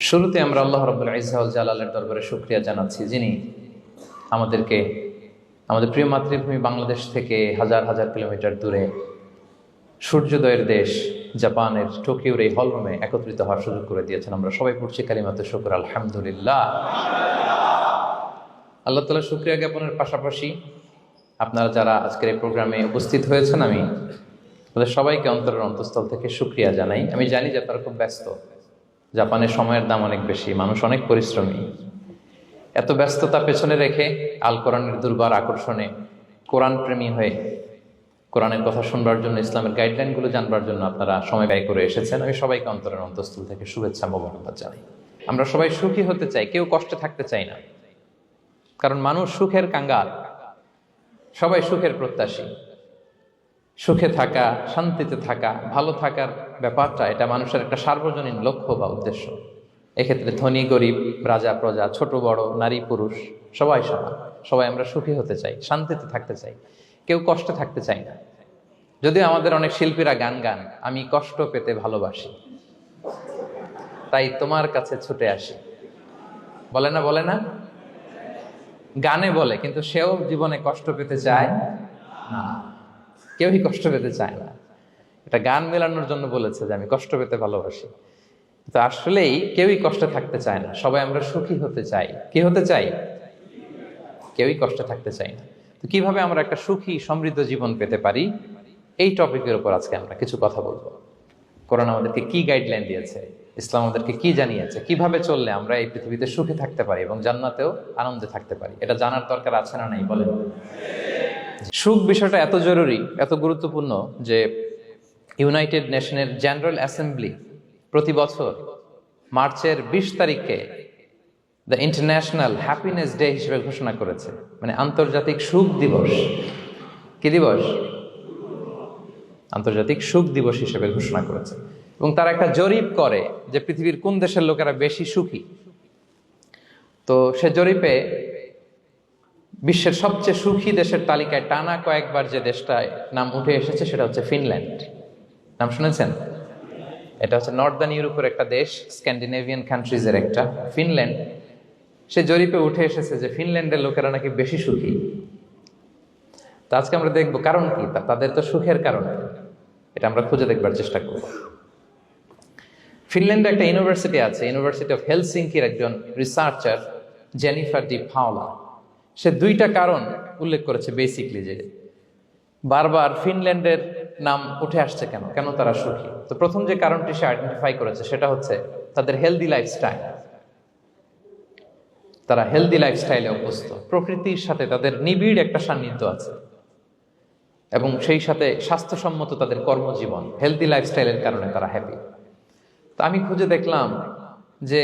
শুরুতে আমরা আল্লাহ রাব্বুল ইজ্জা ওয়াল জালালের দরবারে শুকরিয়া জানাচ্ছি, যিনি আমাদেরকে আমাদের প্রিয় মাতৃভূমি বাংলাদেশ থেকে হাজার হাজার কিলোমিটার দূরে সূর্যোদয়ের দেশ জাপানের টোকিওর এই হলরুমে একত্রিত হওয়ার সুযোগ করে দিয়েছেন। আমরা সবাই পড়ছি কালিমাতুশ শুকর, আলহামদুলিল্লাহ। আল্লাহ তাআলা শুকরিয়া জ্ঞাপনের পাশাপাশি আপনারা যারা আজকের এই প্রোগ্রামে উপস্থিত হয়েছেন, আমি আপনাদের সবাইকে অন্তরের অন্তঃস্থল থেকে শুকরিয়া জানাই। আমি জানি যে আপনারা খুব ব্যস্ত, জাপানের সময়ের দাম অনেক বেশি, মানুষ অনেক পরিশ্রমী। এত ব্যস্ততা পেছনে রেখে আল কোরআনের দুর্বার আকর্ষণে কোরআন প্রেমী হয়ে কোরআনের কথা শুনবার জন্য, ইসলামের গাইডলাইনগুলো জানবার জন্য আপনারা সময় ব্যয় করে এসেছেন। আমি সবাইকে অন্তরের অন্তঃস্থল থেকে শুভেচ্ছা মোবারকবাদ জানাই। আমরা সবাই সুখী হতে চাই, কেউ কষ্টে থাকতে চাই না, কারণ মানুষ সুখের কাঙ্গাল, সবাই সুখের প্রত্যাশী। সুখে থাকা, শান্তিতে থাকা, ভালো থাকার ব্যাপারটা এটা মানুষের একটা সার্বজনীন লক্ষ্য বা উদ্দেশ্য। এক্ষেত্রে ধনী গরিব, রাজা প্রজা, ছোট বড়, নারী পুরুষ সবাই সমান। সবাই আমরা সুখী হতে চাই, শান্তিতে থাকতে চাই, কেউ কষ্টে থাকতে চাই না। যদিও আমাদের অনেক শিল্পীরা গান গান, আমি কষ্ট পেতে ভালোবাসি, তাই তোমার কাছে ছুটে আসি, বলে না? বলে না? গানে বলে, কিন্তু সেও জীবনে কষ্ট পেতে চায় না। কেউই কষ্ট পেতে চায় না। এটা গান মেলানোর জন্য বলেছে যে আমি কষ্ট পেতে ভালোবাসি, তো আসলেই কেউই কষ্টে থাকতে চায় না। সবাই আমরা সুখী হতে চাই। কি হতে চাই? কেউই কষ্টে থাকতে চাই না। তো কিভাবে আমরা একটা সুখী সমৃদ্ধ জীবন পেতে পারি, এই টপিকের উপর আজকে আমরা কিছু কথা বলবো। কোরআন আমাদেরকে কি গাইডলাইন দিয়েছে, ইসলাম আমাদেরকে কি জানিয়েছে, কিভাবে চললে আমরা এই পৃথিবীতে সুখী থাকতে পারি এবং জান্নাতেও আনন্দে থাকতে পারি, এটা জানার দরকার আছে না নাই? বলেন। সুখ বিষয়টা এত জরুরি, এত গুরুত্বপূর্ণ যে ইউনাইটেড নেশনের জেনারেল অ্যাসেম্বলি প্রতি বছর মার্চের 20 তারিখে দ্য ইন্টারন্যাশনাল হ্যাপিনেস ডে হিসেবে ঘোষণা করেছে, মানে আন্তর্জাতিক সুখ দিবস। কি দিবস? আন্তর্জাতিক সুখ দিবস হিসেবে ঘোষণা করেছে। এবং তারা একটা জরিপ করে যে পৃথিবীর কোন দেশের লোকেরা বেশি সুখী। তো সে জরিপে বিশ্বের সবচেয়ে সুখী দেশের তালিকায় টানা কয়েকবার যে দেশটায় নাম উঠে এসেছে সেটা হচ্ছে ফিনল্যান্ড। নাম শুনেছেন? এটা হচ্ছে নর্দার্ন ইউরোপের একটা দেশ, স্ক্যান্ডিনেভিয়ান কান্ট্রিজের একটা, ফিনল্যান্ড। সে জরিপে উঠে এসেছে যে ফিনল্যান্ডের লোকেরা নাকি বেশি সুখী। তো আজকে আমরা দেখবো কারণ কি, তাদের তো সুখের কারণ কি, এটা আমরা খুঁজে দেখবার চেষ্টা করব। ফিনল্যান্ডে একটা ইউনিভার্সিটি আছে, ইউনিভার্সিটি অফ হেলসিঙ্কির একজন রিসার্চার জেনিফার ডি পাওলা, সে 2টা কারণ উল্লেখ করেছে বেসিকলি, যে বারবার ফিনল্যান্ডের নাম উঠে আসছে কেন, কেন তারা সুখী। তো প্রথম যে কারণটি সে আইডেন্টিফাই করেছে সেটা হচ্ছে তাদের হেলদি লাইফস্টাইল। তারা হেলদি লাইফস্টাইলে অভ্যস্ত, প্রকৃতির সাথে তাদের নিবিড় একটা সান্নিধ্য আছে, এবং সেই সাথে স্বাস্থ্যসম্মত তাদের কর্মজীবন। হেলদি লাইফস্টাইলের কারণে তারা হ্যাপি। তো আমি খুঁজে দেখলাম যে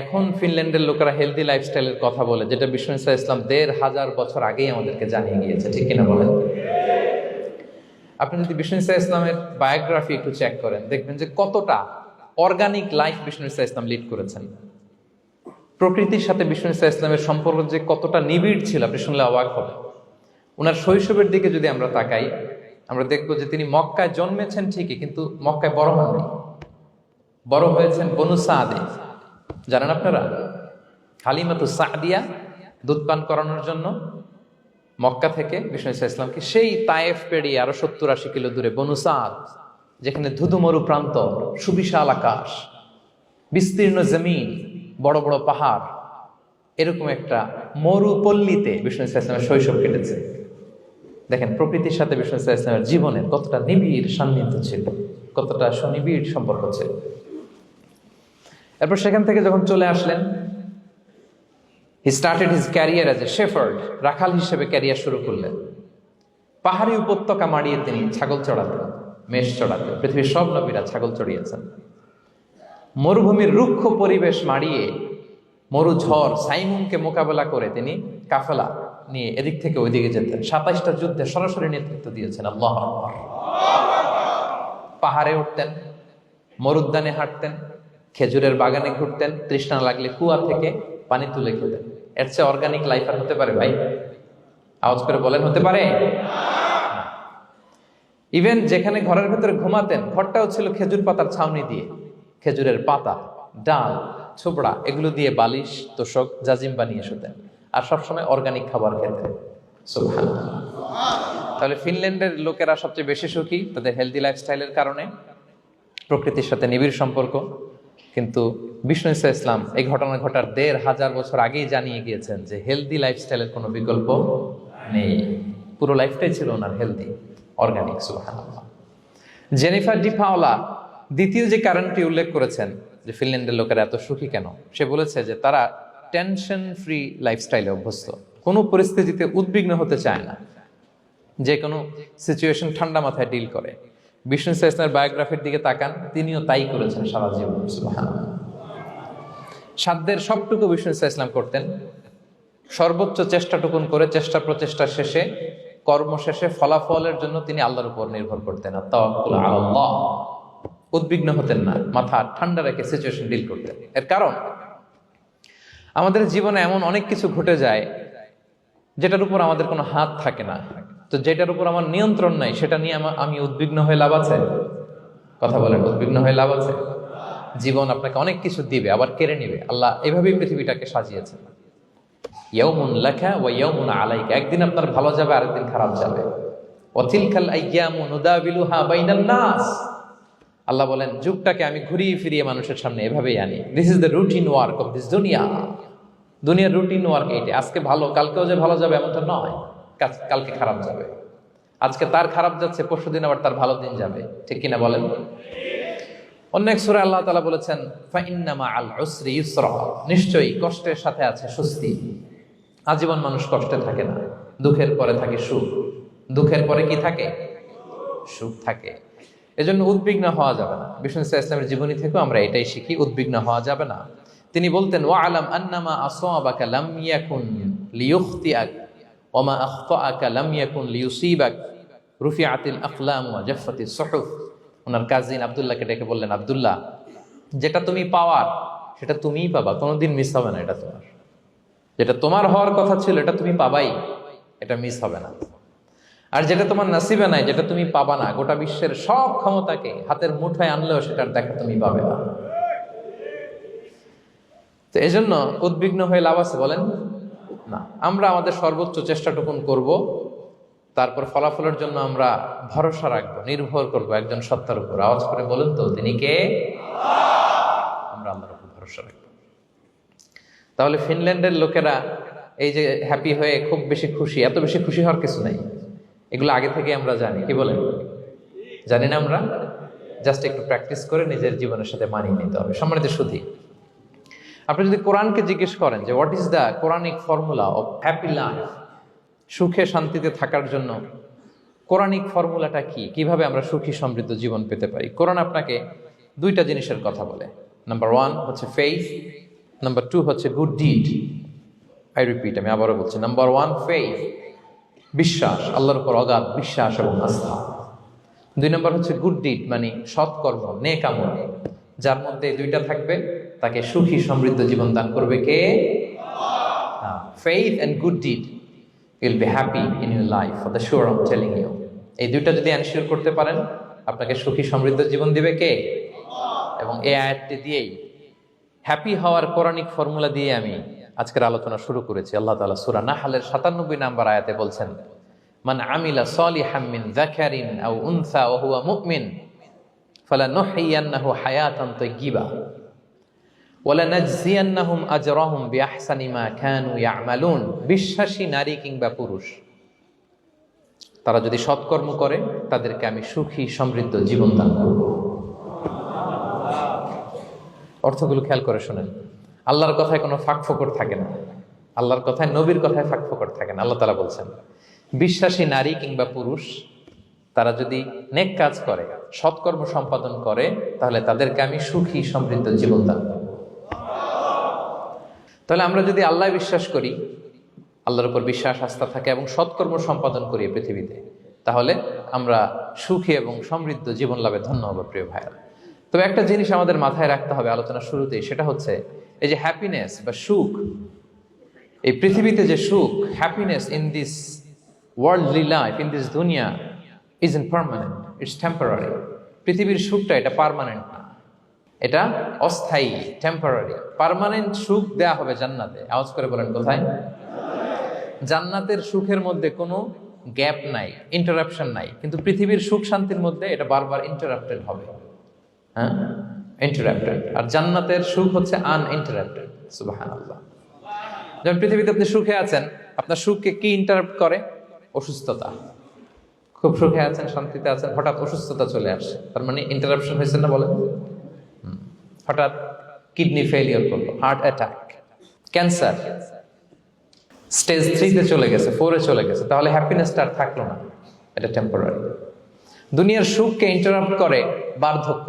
এখন ফিনল্যান্ডের লোকেরা হেলদি লাইফস্টাইলের কথা বলে, যেটা বিষ্ণু ইসলাম 1500 বছর আগেই আমাদেরকে জানিয়ে গিয়েছে। ঠিক কিনা বলেন? আপনি যদি বিষ্ণু ইসলামের বায়োগ্রাফি একটু চেক করেন, দেখবেন যে কতটা অর্গানিক লাইফ বিষ্ণু ইসলাম লিড করেছেন। প্রকৃতির সাথে বিষ্ণু ইসলামের সম্পর্ক যে কতটা নিবিড় ছিল, আপনি শুনলে অবাক হবেন। ওনার শৈশবের দিকে যদি আমরা তাকাই, আমরা দেখবো যে তিনি মক্কায় জন্মেছেন ঠিকই, কিন্তু মক্কায় বড় হননি। বড় হয়েছেন বনু সাদে। জানেন আপনারা? হালিমাতু সাদিয়া দুধ পান করানোর জন্য মক্কা থেকে বিষ্ণু ইসলামকে সেই তায়েফ পেরিয়ে আরো 70-80 কিলো দূরে বনু সাদ, যেখানে ধুধু মরু প্রান্ত, সুবিশাল আকাশ, বিস্তীর্ণ জমিন, বড় বড় পাহাড়, এরকম একটা মরুপল্লীতে বিষ্ণু ইসলামের শৈশব কেটেছে। দেখেন প্রকৃতির সাথে বিষ্ণু ইসলামের জীবনে কতটা নিবিড় সান্নিধ্য ছিল, কতটা সুনিবিড় সম্পর্ক ছিল। এরপর সেখান থেকে যখন চলে আসলেন, he started his career as a shepherd, রাখাল হিসেবে ক্যারিয়ার শুরু করলেন। পাহাড়ি উপত্যকা মাড়িয়ে তিনি ছাগল চড়াতেন, মেষ চড়াতেন। পৃথিবীর সব নবীরা ছাগল চড়িয়েছেন। মরুভূমির রুক্ষ পরিবেশ মাড়িয়ে মরু ঝড় সাইমুনকে মোকাবেলা করে তিনি কাফেলা নিয়ে এদিক থেকে ওইদিকে যেতেন। 27টা যুদ্ধে সরাসরি নেতৃত্ব দিয়েছেন। আল্লাহু আকবার। পাহাড়ে উঠতেন, মরুদ্যানে হাঁটতেন, খেজুরের বাগানে ঘুরতেন, তৃষ্ণা লাগলে কুয়া থেকে পানি তুলে খেতেন। এর চেয়ে অর্গানিক লাইফ আর হতে পারে ভাই? আওয়াজ করে বলেন, হতে পারে? ইভেন যেখানে ঘরের ভেতরে ঘুমাতেন, ঘরটাও ছিল খেজুর পাতার ছাউনি দিয়ে, খেজুরের পাতা, ডাল, ছোবড়া এগুলো দিয়ে বালিশ, তোষক, জাজিম বানিয়ে শুতেন, আর সবসময় অর্গানিক খাবার খেতেন। সুবহানাল্লাহ। তাহলে ফিনল্যান্ডের লোকেরা সবচেয়ে বেশি সুখী তাদের হেলদি লাইফস্টাইলের কারণে, প্রকৃতির সাথে নিবিড় সম্পর্ক। কিন্তু বিষ্ণু ঈসা ইসলাম এই ঘটনা ঘটার ১৫০০ বছর আগেই জানিয়ে গিয়েছেন যে হেলদি লাইফস্টাইলের কোনো বিকল্প নেই। পুরো লাইফটাই ছিল ওনার হেলদি, অর্গানিক। সুবহানাল্লাহ। জেনিফার ডি পাওলা দ্বিতীয় যে কারণটি উল্লেখ করেছেন যে ফিনল্যান্ডের লোকেরা এত সুখী কেন, সে বলেছে যে তারা টেনশন ফ্রি লাইফস্টাইলে অভ্যস্ত, কোনো পরিস্থিতিতে উদ্বিগ্ন হতে চায় না, যে কোনো সিচুয়েশন ঠান্ডা মাথায় ডিল করে। বিষ্ণু ঈসা ইসলামের বায়োগ্রাফির দিকে তাকান, তিনিও তাই করেছেন সারা জীবন। সুবহানাল্লাহ। সাধ্যের সবটুকু বিষ্ণু ঈসা ইসলাম করতেন, সর্বোচ্চ চেষ্টাটুকুন করে চেষ্টা প্রচেষ্টা শেষে, কর্ম শেষে ফলাফলের জন্য তিনি আল্লাহর উপর নির্ভর করতেন। তাওয়াক্কুল আলাল্লাহ। উদ্বিগ্ন হতেন না, মাথা ঠান্ডা রেখে সিচুয়েশন ডিল করতেন। এর কারণ আমাদের জীবনে এমন অনেক কিছু ঘটে যায় যেটার উপর আমাদের কোনো হাত থাকে না, তো যেটার উপর আমার নিয়ন্ত্রণ নাই সেটা নিয়ে আমি উদ্বিগ্ন হয়ে লাভ আছে? কথা বলেন, উদ্বিগ্ন হয়ে লাভ আছে? জীবন আপনাকে অনেক কিছু দিবে, আবার কেড়ে নিবে। আল্লাহ এভাবেই পৃথিবীটাকে সাজিয়েছেন। ইয়াউমুন লাকা ওয়া ইয়াউমুন আলাইকা, একদিন আপনার ভালো যাবে, আরেকদিন খারাপ যাবে। ওয়া তিলকাল আইয়ামু নুদাবিলুহা বাইনান নাস, আল্লাহ বলেন যুগটাকে আমি ঘুরিয়ে ফিরিয়ে মানুষের সামনে এভাবেই আনি। This is the routine work of this দুনিয়া। দুনিয়ার রুটিন ওয়ার্ক এইটা। আজকে ভালো, কালকেও যে ভালো যাবে এমনটা নয়, কালকে খারাপ যাবে। আজকে তার খারাপ যাচ্ছে, পরশুদিন আবার তার ভালো দিন যাবে, ঠিক কিনা বলেন? অন্য এক সূরায় আল্লাহ তাআলা বলেছেন ফাইন্না মাআল উসরি ইউসরা, নিশ্চয়ই কষ্টের সাথে আছে স্বস্তি। আজীবন মানুষ কষ্টে থাকে না, দুঃখের পরে থাকে সুখ। দুঃখের পরে কি থাকে? সুখ থাকে। এজন্য উদ্বিগ্ন হওয়া যাবে না। বিষ্ণু ঈসা ইসলামের জীবনী থেকেও আমরা এটাই শিখি, উদ্বিগ্ন হওয়া যাবে না। তিনি বলতেন ওয়ালাম আন্নামা আসাবাকা লাম ইয়াকুন লিয়ুখতিআক ওয়া মা আখতাআকা লাম ইয়াকুন লিয়ুসিবাক রুফিআতিল আকলাম ওয়া জাফফাতিস সুহুফ। ওনার কাজিন আব্দুল্লাহকে ডেকে বললেন, আব্দুল্লাহ, যেটা তুমি পাওয়ার সেটা তুমিই পাবা, কোনোদিন মিস হবে না। এটা তোমার, যেটা তোমার হওয়ার কথা ছিল এটা তুমি পাবাই, এটা মিস হবে না। আর যেটা তোমার নসিবে নাই, যেটা তুমি পাবা না, গোটা বিশ্বের সব ক্ষমতাকে হাতের মুঠোয় আনলেও সেটার দেখা তুমি পাবে না। তো এই জন্য উদ্বিগ্ন হয়ে লাভ আছে বলেন না। আমরা আমাদের সর্বোচ্চ চেষ্টাটুকুন করব, তারপর ফলাফলের জন্য আমরা ভরসা রাখবো, নির্ভর করব একজন সত্তার উপর। আওয়াজ করে বলেন তো, তিনি কে? আমরা আল্লাহর উপর ভরসা রাখবো। তাহলে ফিনল্যান্ডের লোকেরা এই যে হ্যাপি হয়ে খুব বেশি খুশি, এত বেশি খুশি হওয়ার কিছু নাই। এগুলো আগে থেকে আমরা জানি, কি বলেন? জানি না আমরা? জাস্ট একটু প্র্যাকটিস করে নিজের জীবনের সাথে মানিয়ে নিতে হবে। সম্মানিত সুধী, আপনি যদি কোরআনকে জিজ্ঞেস করেন যে what is the Quranic formula of happy life, সুখে শান্তিতে থাকার জন্য কোরআনিক ফর্মুলাটা কি, কিভাবে আমরা সুখী সমৃদ্ধ জীবন পেতে পারি, কোরআন আপনাকে দুইটা জিনিসের কথা বলে। নাম্বার 1 হচ্ছে ফেইথ, নাম্বার 2 হচ্ছে গুড ডিড। আই রিপিট, আমি আবারও বলছি, নাম্বার 1 ফেইথ, বিশ্বাস, আল্লাহর উপর অগাধ বিশ্বাস এবং আস্থা। 2 নম্বর হচ্ছে গুড ডিড, মানে সৎকর্ম, নেক আমল। যার মধ্যে দুইটা থাকবে তাকে সুখী সমৃদ্ধ জীবন দান করবে কে? Faith and good deed, you'll be happy in your life for the sure, I am telling you. এই দুইটা যদি এনশিওর করতে পারেন, আপনাকে সুখী সমৃদ্ধ জীবন দিবে কে? এবং এই আয়াতটি দিয়েই, হ্যাপি হওয়ার কোরআনিক ফর্মুলা দিয়ে আমি আজকের আলোচনা শুরু করেছি। আল্লাহ তাআলা সূরা নাহলের ৯৭ নম্বর আয়াতে বলছেন, মান আমিলা সালিহাম মিন যাকারিন আও উনসা ওয়া হুয়া মুমিন ফালানুহইয়ান্নাহু হায়াতান তাইয়্যিবা ওয়া লানাজজিয়ান্নাহুম আজরাহুম বিআহসানি মা কানু ইয়ামালুন। বিশ্বাসী নারী কিংবা পুরুষ তারা যদি সৎকর্ম করে, তাদেরকে আমি সুখী সমৃদ্ধ জীবন দান করব। অর্থগুলো খেয়াল করে শোনেন। আল্লাহর কথায় কোনো ফাঁকফোকর থাকে না, আল্লাহর কথায়, নবীর কথায় ফাঁকফোকর থাকে না। আল্লাহ তাআলা বলছেন বিশ্বাসী নারী কিংবা পুরুষ তারা যদি নেক কাজ করে, সৎকর্ম সম্পাদন করে, তাহলে তাদেরকে আমি সুখী সমৃদ্ধ জীবন দান করব। তাহলে আমরা যদি আল্লাহ বিশ্বাস করি, আল্লাহর উপর বিশ্বাস আস্থা থাকে এবং সৎকর্ম সম্পাদন করি পৃথিবীতে, তাহলে আমরা সুখী এবং সমৃদ্ধ জীবন লাভে ধন্য হব। প্রিয় ভাইরা, তবে একটা জিনিস আমাদের মাথায় রাখতে হবে আলোচনার শুরুতেই, সেটা হচ্ছে এই যে হ্যাপিনেস বা সুখ, এই পৃথিবীতে যে সুখ, happiness in this worldly life, in this দুনিয়া is in permanent, it's temporary. পৃথিবীর সুখটা এটা পার্মানেন্ট না, এটা অস্থায়ী, টেম্পোরারি। পার্মানেন্ট সুখ দেয়া হবে জান্নাতে। আওয়াজ করে বলেন কোথায়? জান্নাতের সুখের মধ্যে কোনো গ্যাপ নাই, ইন্টারাপশন নাই। কিন্তু পৃথিবীর সুখ শান্তির মধ্যে এটা বারবার ইন্টারাপ্টেড হবে। হ্যাঁ, ইন্টারাপ্টেড। আর জান্নাতের সুখ হচ্ছে আনইন্টারাপ্টেড। সুবহানাল্লাহ। যেমন পৃথিবীতে আপনি সুখে আছেন, আপনার সুখকে কি ইন্টারাপ্ট করে? অসুস্থতা। খুব সুখে আছেন, শান্তিতে আছেন, হঠাৎ অসুস্থতা চলে আসে, তার মানে ইন্টারাপশন হয়েছে না? বলেন। হঠাৎ কিডনি ফেলিওর করলো, হার্ট অ্যাটাক, ক্যান্সার, স্টেজ 3-তে চলে গেছে, 4-এ চলে গেছে, তাহলে হ্যাপিনেসটা আর থাকলো না। এটা টেম্পোরারি। দুনিয়ার সুখকে ইন্টারাপ্ট করে বার্ধক্য।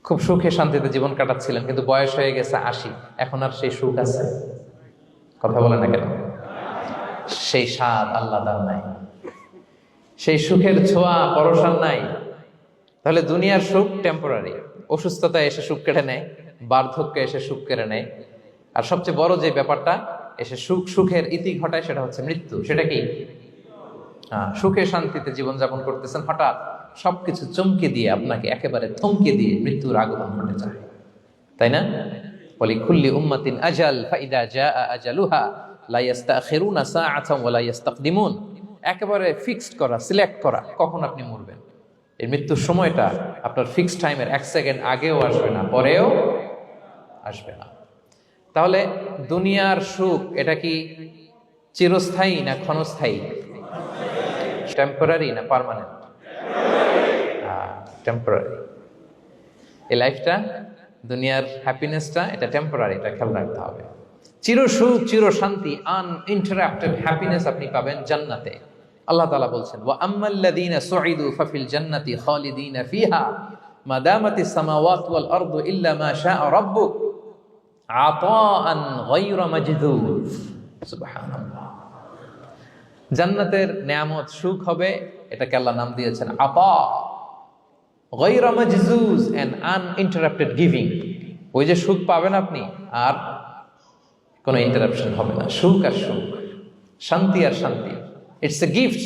খুব সুখে শান্তিতে জীবন কাটাচ্ছিলেন, কিন্তু বয়স হয়ে গেছে 80, এখন আর সেই সুখ আছে? কথা বলে না কেন? সেই স্বাদ আল্লাহর নাই, সেই সুখের ছোঁয়া পরশান নাই। তাহলে দুনিয়ার সুখ টেম্পোরারি। অসুস্থতা এসে সুখ কেড়ে নেয়, বার্ধক্য এসে সুখ কেড়ে নেয়, আর সবচেয়ে বড় যে ব্যাপারটা এসে সুখের ইতি ঘটায় সেটা হচ্ছে মৃত্যু। সেটা কি? সুখে শান্তিতে জীবনযাপন করতেছেন, হঠাৎ সবকিছু চমকে দিয়ে, আপনাকে একেবারে থমকে দিয়ে মৃত্যুর আগমন ঘটে যায়, তাই না? ওয়ালিকুল্লি উম্মাতিন আজাল ফাইদা জাআ আজালুহা লা ইস্তাখিরুনা সাআতান ওয়া লা ইস্তাকদিমুন। একেবারে ফিক্সড করা, সিলেক্ট করা কখন আপনি মরবেন। এই মৃত্যুর সময়টা আপনার ফিক্সড টাইমের 1 সেকেন্ড আগেও আসবে না, পরেও আসবে না। তাহলে দুনিয়ার সুখ এটা কি চিরস্থায়ী না ক্ষণস্থায়ী? টেম্পোরারি না পার্মানেন্ট? টেম্পোরারি। এই লাইফটা, দুনিয়ার হ্যাপিনেসটা, এটা টেম্পোরারি, এটা খেয়াল রাখতে হবে। চির সুখ, চির শান্তি, আনইন্টারাপ্টেড হ্যাপিনেস আপনি পাবেন জান্নাতে। আল্লাহ তাআলা বলছেন, ওয়া আম্মাল্লাযীনা সুঈদু ফাফিল জান্নাতি খালিদিনা ফিহা মা দামাতিস সামাওয়াতু ওয়াল আরদু ইল্লা মা শাআ রাব্বুক আতাআন গায়রা মাজদুদ। সুবহানাল্লাহ। জান্নাতের নেয়ামত, সুখ হবে, এটাকে আল্লাহ নাম দিয়েছেন আতা, গায়রা মাজজুজ, এন্ড আনইন্টারাপ্টেড গিভিং। ওই যে সুখ পাবেন আপনি, আর কোনো ইন্টারাপশন হবে না। সুখ আর সুখ, শান্তি আর শান্তি। It's a gift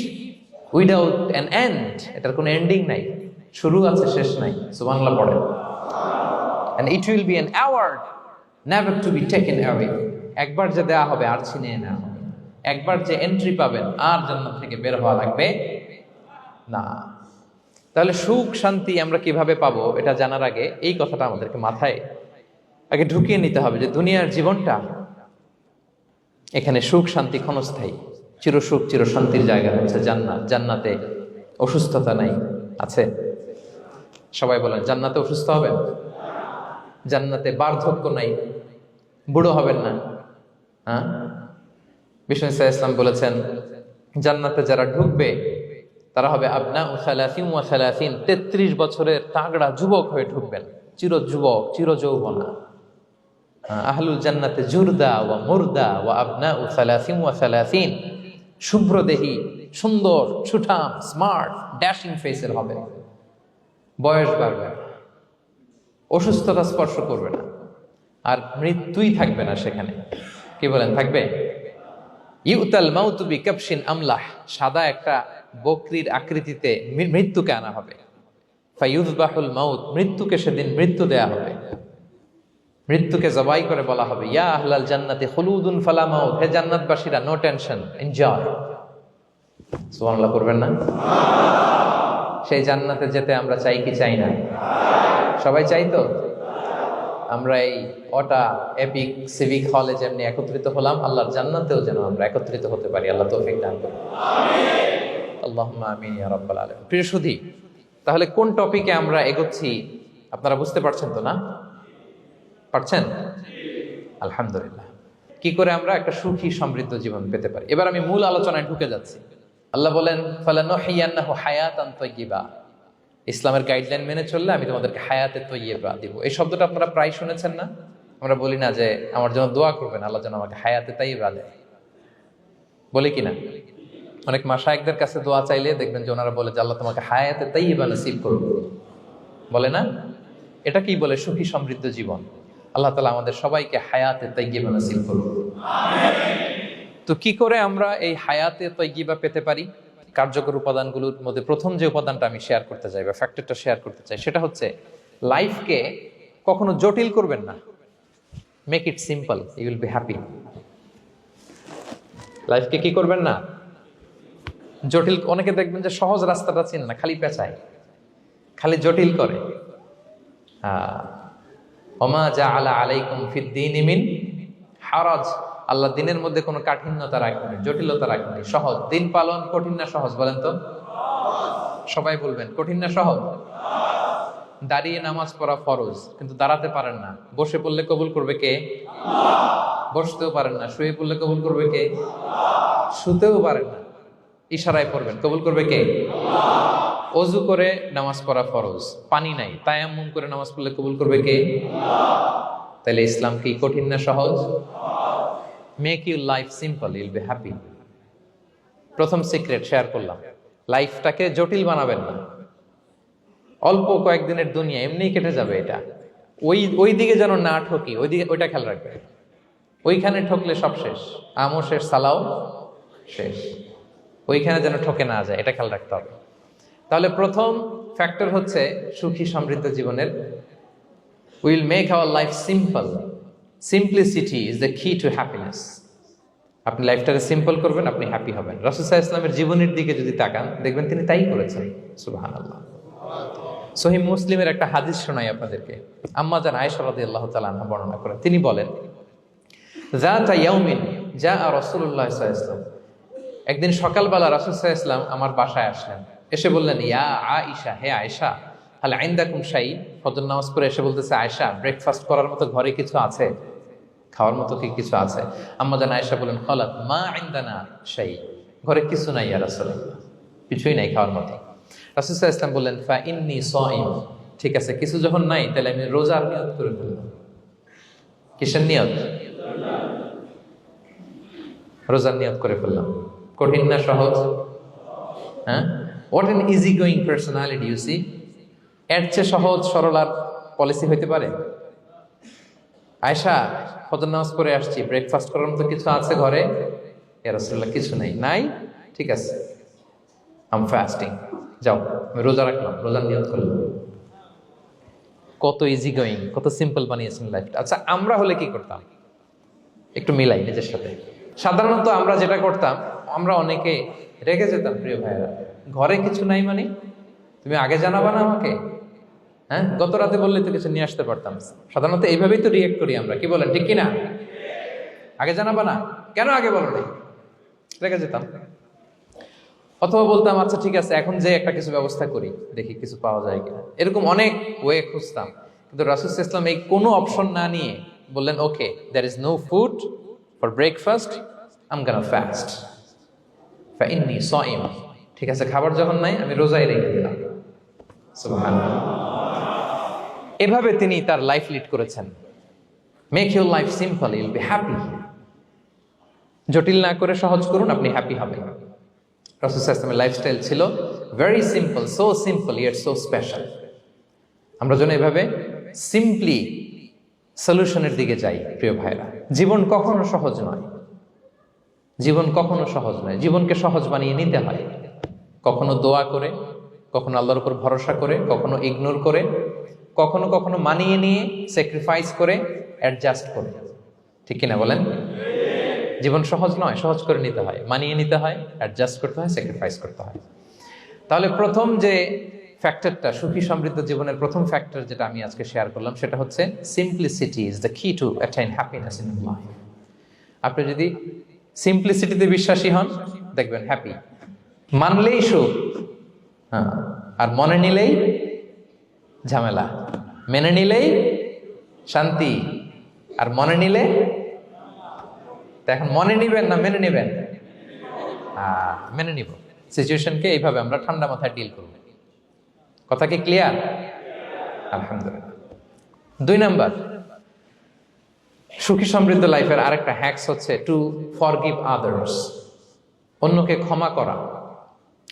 without an end. এটার কোনো এন্ডিং নাই, শুরু আছে শেষ নাই। সুবহানাল্লাহ পড়েন। And it will be an award never to be taken away. একবার যে দেয়া হবে আর ছিনিয়ে নেওয়া হবে। একবার যে এন্ট্রি পাবেন আর জান্নাত থেকে বের হওয়া লাগবে না। তাহলে সুখ শান্তি আমরা কিভাবে পাবো, এটা জানার আগে এই কথাটা আমাদেরকে মাথায় আগে ঢুকিয়ে নিতে হবে যে দুনিয়ার জীবনটা, এখানে সুখ শান্তি ক্ষণস্থায়ী। চির সুখ চির শান্তির জায়গা হচ্ছে জান্নাত। জান্নাতে অসুস্থতা নাই, আছে? সবাই বলেন, জান্নাতে অসুস্থ হবেন? জান্নাতে বার্ধক্য নাই, বুড়ো হবেন না। হ্যাঁ, বিষ্ণু ইসলাম বলেছেন, জান্নাতে যারা ঢুকবে তারা হবে আবনা ও সালাসিন ওয়া সালাসিন, 33 বছরের তাগড়া যুবক হয়ে ঢুকবেন, চির যুবক, চির যৌবনা। আহলুল জান্নাতে জুরদা ওয়া মুরদা ওয়া আবনা ও সালাসিন ওয়া সালাসিন, শুভ্র দেহী, সুন্দর, সুঠাম, স্মার্ট, ড্যাশিং ফেসের হবে। বয়স বাড়বে, অসুস্থতা স্পর্শ করবে না, আর মৃত্যুই থাকবে না সেখানে। কি বলেন, থাকবে? ইউতাল মাউতু বিকাবশিন আমলাহ, সাদা একটা বকরির আকৃতিতে মৃত্যুকে আনা হবে। ফায়ুযবাহুল মাউত, মৃত্যুকে সেদিন মৃত্যু দেয়া হবে। মৃত্যুকে জবাই করে বলা হবে, ইয়া আহলাল জান্নাতি খুলুদুন ফালা মাউত, হে জান্নাতবাসীরা, নো টেনশন, এনজয়। সুবহানাল্লাহ করবেন না? সেই জান্নাতে যেতে আমরা চাই কি চাই না? সবাই চাই তো? আমরা এই ওটা এপিক সিভিক হলে যেমনি একত্রিত হলাম, আল্লাহর জান্নাতেও যেন আমরা একত্রিত হতে পারি। আল্লাহ তৌফিক দান করুন। আল্লাহুম্মা আমিন ইয়া রাব্বাল আলামিন। প্রিয় সুধী, তাহলে কোন টপিকে আমরা এগোচ্ছি আপনারা বুঝতে পারছেন তো না? পারছেন? আলহামদুলিল্লাহ। কি করে আমরা একটা সুখী সমৃদ্ধ জীবন পেতে পারি, এবার আমি মূল আলোচনায় ঢুকে যাচ্ছি। আল্লাহ বলেন, ফালানুহিয়ান্নাহু হায়াতান তাইয়্যিবা, ইসলামের গাইডলাইন মেনে চললে আমি তোমাদেরকে হায়াতে তৈয়্যিবা দিব। এই শব্দটা আপনারা প্রায় শুনেছেন না? আমরা বলি না যে আমার জন্য দোয়া করবেন, আল্লাহ যেন আমাকে হায়াতে তৈয়্যিবা দেয়, বলি কিনা? অনেক মাশায়েখদের কাছে দোয়া চাইলে দেখবেন যে ওনারা বলে যে আল্লাহ তোমাকে হায়াতে তৈয়্যিবা নসিব করুন, বলে না? এটা কি বলে? সুখী সমৃদ্ধ জীবন। আল্লাহ তাআলা আমাদের সবাইকে হায়াতে তৈয়্যিবা নসিব করুন। তো কি করে আমরা এই হায়াতে তৈয়্যিবা পেতে পারি? কার্যকর উপাদানগুলোর মধ্যে প্রথম যে উপাদানটা আমি শেয়ার করতে চাই বা ফ্যাক্টরটা শেয়ার করতে চাই, সেটা হচ্ছে লাইফকে কখনো জটিল করবেন না, make it simple, you will be happy. লাইফকে কি করবেন না, জটিল। অনেকে দেখবেন যে সহজ রাস্তাটা চেনে না, খালি পেঁচায়, খালি জটিল করে। ওমা জাআলা আলাইকুম ফিদ্দীনি মিন হারাজ, আল্লাহ দিনের মধ্যে কোনো কাঠিন্যতা রাখেনি, জটিলতা রাখেনি, সহজ। দিন পালন কঠিন না সহজ বলেন তো? সবাই বলবেন কঠিন না সহজ? দাঁড়িয়ে নামাজ পড়া ফরজ, কিন্তু দাঁড়াতে পারেন না। বসে পড়লে কবুল করবে কে? বসতেও পারেন না। শুয়ে পড়লে কবুল করবে কে? শুতেও পারেন না, ইশারায় পড়বেন, কবুল করবে কে? অজু করে নামাজ পড়া ফরজ, পানি নাই, তায়াম্মুম করে নামাজ পড়লে কবুল করবে কে? তাহলে ইসলাম কি কঠিন না সহজ? Make your life simple, Yule be happy. প্রথম সিক্রেট শেয়ার করলাম, লাইফটাকে জটিল বানাবেন না। অল্প কয়েকদিনের দুনিয়া, এমনি কেটে যাবে। এটা ওই দিকে যেন না ঠকি, ওইটা খেয়াল রাখবে। ওইখানে ঠকলে সব শেষ, আমও শেষ, সালাও শেষ। ওইখানে যেন ঠকে না যায়, এটা খেয়াল রাখতে হবে। তাহলে প্রথম ফ্যাক্টর হচ্ছে সুখী সমৃদ্ধ জীবনের, will make our life simple. Simplicity is the কি টু হ্যাপিনেস। আপনি লাইফটাকে সিম্পল করবেন, আপনি হ্যাপি হবেন। রাসূল সাল্লাল্লাহু আলাইহি ওয়াসাল্লামের জীবনের দিকে যদি তাকান, দেখবেন তিনি তাই করেছেন। সুবহানাল্লাহ। সহিহ মুসলিমের একটা হাদিস শোনাই আপনাদেরকে। আম্মা জান আয়েশা রাদিয়াল্লাহু তাআলা আনহা বর্ণনা করেন। তিনি বলেন, যাতা ইয়াউমিন জাআ রাসূলুল্লাহ সাল্লাল্লাহু আলাইহি ওয়াসাল্লাম, একদিন সকালবেলা রাসূল সাল্লাল্লাহু আলাইহি ওয়াসাল্লাম আমার বাসায় আসলেন। এসে বললেন, ইয়া আয়েশা, হে আয়েশা, হাল ইনদাকুম শাই। ফজর নামাজ পড়ে এসে বলতেছে, আয়েশা, ব্রেকফাস্ট করার মতো ঘরে কিছু আছে? খাওয়ার মতো কি কিছু আছে? আম্মা জান আয়েশা বলেন, খালাত মা ইনদানা শাই, ঘরে কিছু নাই ইয়া রাসূলুল্লাহ, কিছুই নাই খাওয়ার মতো। রাসূল সাল্লাল্লাহু আলাইহি ওয়াসাল্লাম বললেন, ফা ইন্নী সাইম, ঠিক আছে, কিছু যখন নাই তাহলে আমি রোজার নিয়ত করে ফেললাম। কিসের নিয়ত? রোজার নিয়ত করে ফেললাম। কঠিন না সহজ? হ্যাঁ, what an easy going personality you see. এর চেয়ে সহজ সরল আর পলিসি হইতে পারে? আয়েশা, ফজর নামাজ পড়ে আসছি, ব্রেকফাস্ট করার মতো কিছু আছে ঘরে? ইয়া রাসূলুল্লাহ, কিছু নাই। নাই, ঠিক আছে, আই এম ফাস্টিং, যাও আমি রোজা রাখলাম, রোজার নিয়ত করলাম। কত ইজি গোয়িং, কত সিম্পল বানিয়েছেন লাইফটা। আচ্ছা, আমরা হলে কি করতাম? একটু মিলাই নিজের সাথে। সাধারণত আমরা যেটা করতাম, আমরা অনেকে রেগে যেতাম। প্রিয় ভাইয়েরা, ঘরে কিছু নাই মানে তুমি আগে জানাবা না আমাকে? হ্যাঁ, গত রাতে বললে তো কিছু নিয়ে আসতে পারতাম। সাধারণত এইভাবেই তো রিয়েক্ট করি আমরা, কি বলেন, ঠিক কিনা? আগে জানাবা না, কেন আগে বলো নাই? রেগে যেতাম। অথবা বলতাম, আচ্ছা ঠিক আছে, এখন যে একটা কিছু ব্যবস্থা করি, দেখি কিছু পাওয়া যায় কিনা। এরকম অনেক ওয়ে খুঁজতাম। কিন্তু রাসূল সাল্লাল্লাহু আলাইহি ওয়াসাল্লাম এই কোনো অপশন না নিয়ে বললেন, okay, there is no food for breakfast, I am gonna fast, ফা ইন্নী সাইম। ঠিক আছে, খাবার যখন নাই আমি রোজাই রেখে দিলাম। সুবহানাল্লাহ। এভাবে তিনি তার লাইফ লিড করেছেন। Make your life simple, you will be happy. জটিল না করে সহজ করুন, আপনি হ্যাপি হবেন। রাসূল সাল্লাল্লাহু আলাইহি ওয়াসাল্লামের লাইফস্টাইল ছিল very simple, so simple yet so special. আমরা যেন এভাবে সিম্পলি সলিউশনের দিকে যাই। প্রিয় ভাইরা, জীবন কখনো সহজ নয়, জীবন কখনো সহজ নয়। জীবনকে সহজ বানিয়ে নিতে হয়, কখনো দোয়া করে, কখনো আল্লাহর উপর ভরসা করে, কখনো ইগনোর করে, কখনো কখনো মানিয়ে নিয়ে, স্যাক্রিফাইস করে, অ্যাডজাস্ট করে। ঠিক কিনা বলেন? জীবন সহজ নয়, সহজ করে নিতে হয়, মানিয়ে নিতে হয়, অ্যাডজাস্ট করতে হয়, স্যাক্রিফাইস করতে হয়। তাহলে প্রথম যে ফ্যাক্টরটা, সুখী সমৃদ্ধ জীবনের প্রথম ফ্যাক্টর যেটা আমি আজকে শেয়ার করলাম, সেটা হচ্ছে সিম্পলিসিটি ইজ দ্য কি টু অ্যাটাইন হ্যাপিনেস ইন লাইফ। আপনি যদি সিম্পলিসিটিতে বিশ্বাসী হন, দেখবেন হ্যাপি। মানলেই সুখ, হ্যাঁ, আর মনে নিলেই ঝামেলা। মেনে নিলেই শান্তি, আর মনে নিলে। এখন মনে নিবেন না মেনে নিবেন? মেনে নিব। সিচুয়েশনকে এইভাবে আমরা ঠান্ডা মাথায় ডিল করব। কথা কি ক্লিয়ার? আলহামদুলিল্লাহ। 2 নাম্বার, সুখী সমৃদ্ধ লাইফের আরেকটা হ্যাকস হচ্ছে টু ফরগিভ আদার্স। অন্যকে ক্ষমা করা।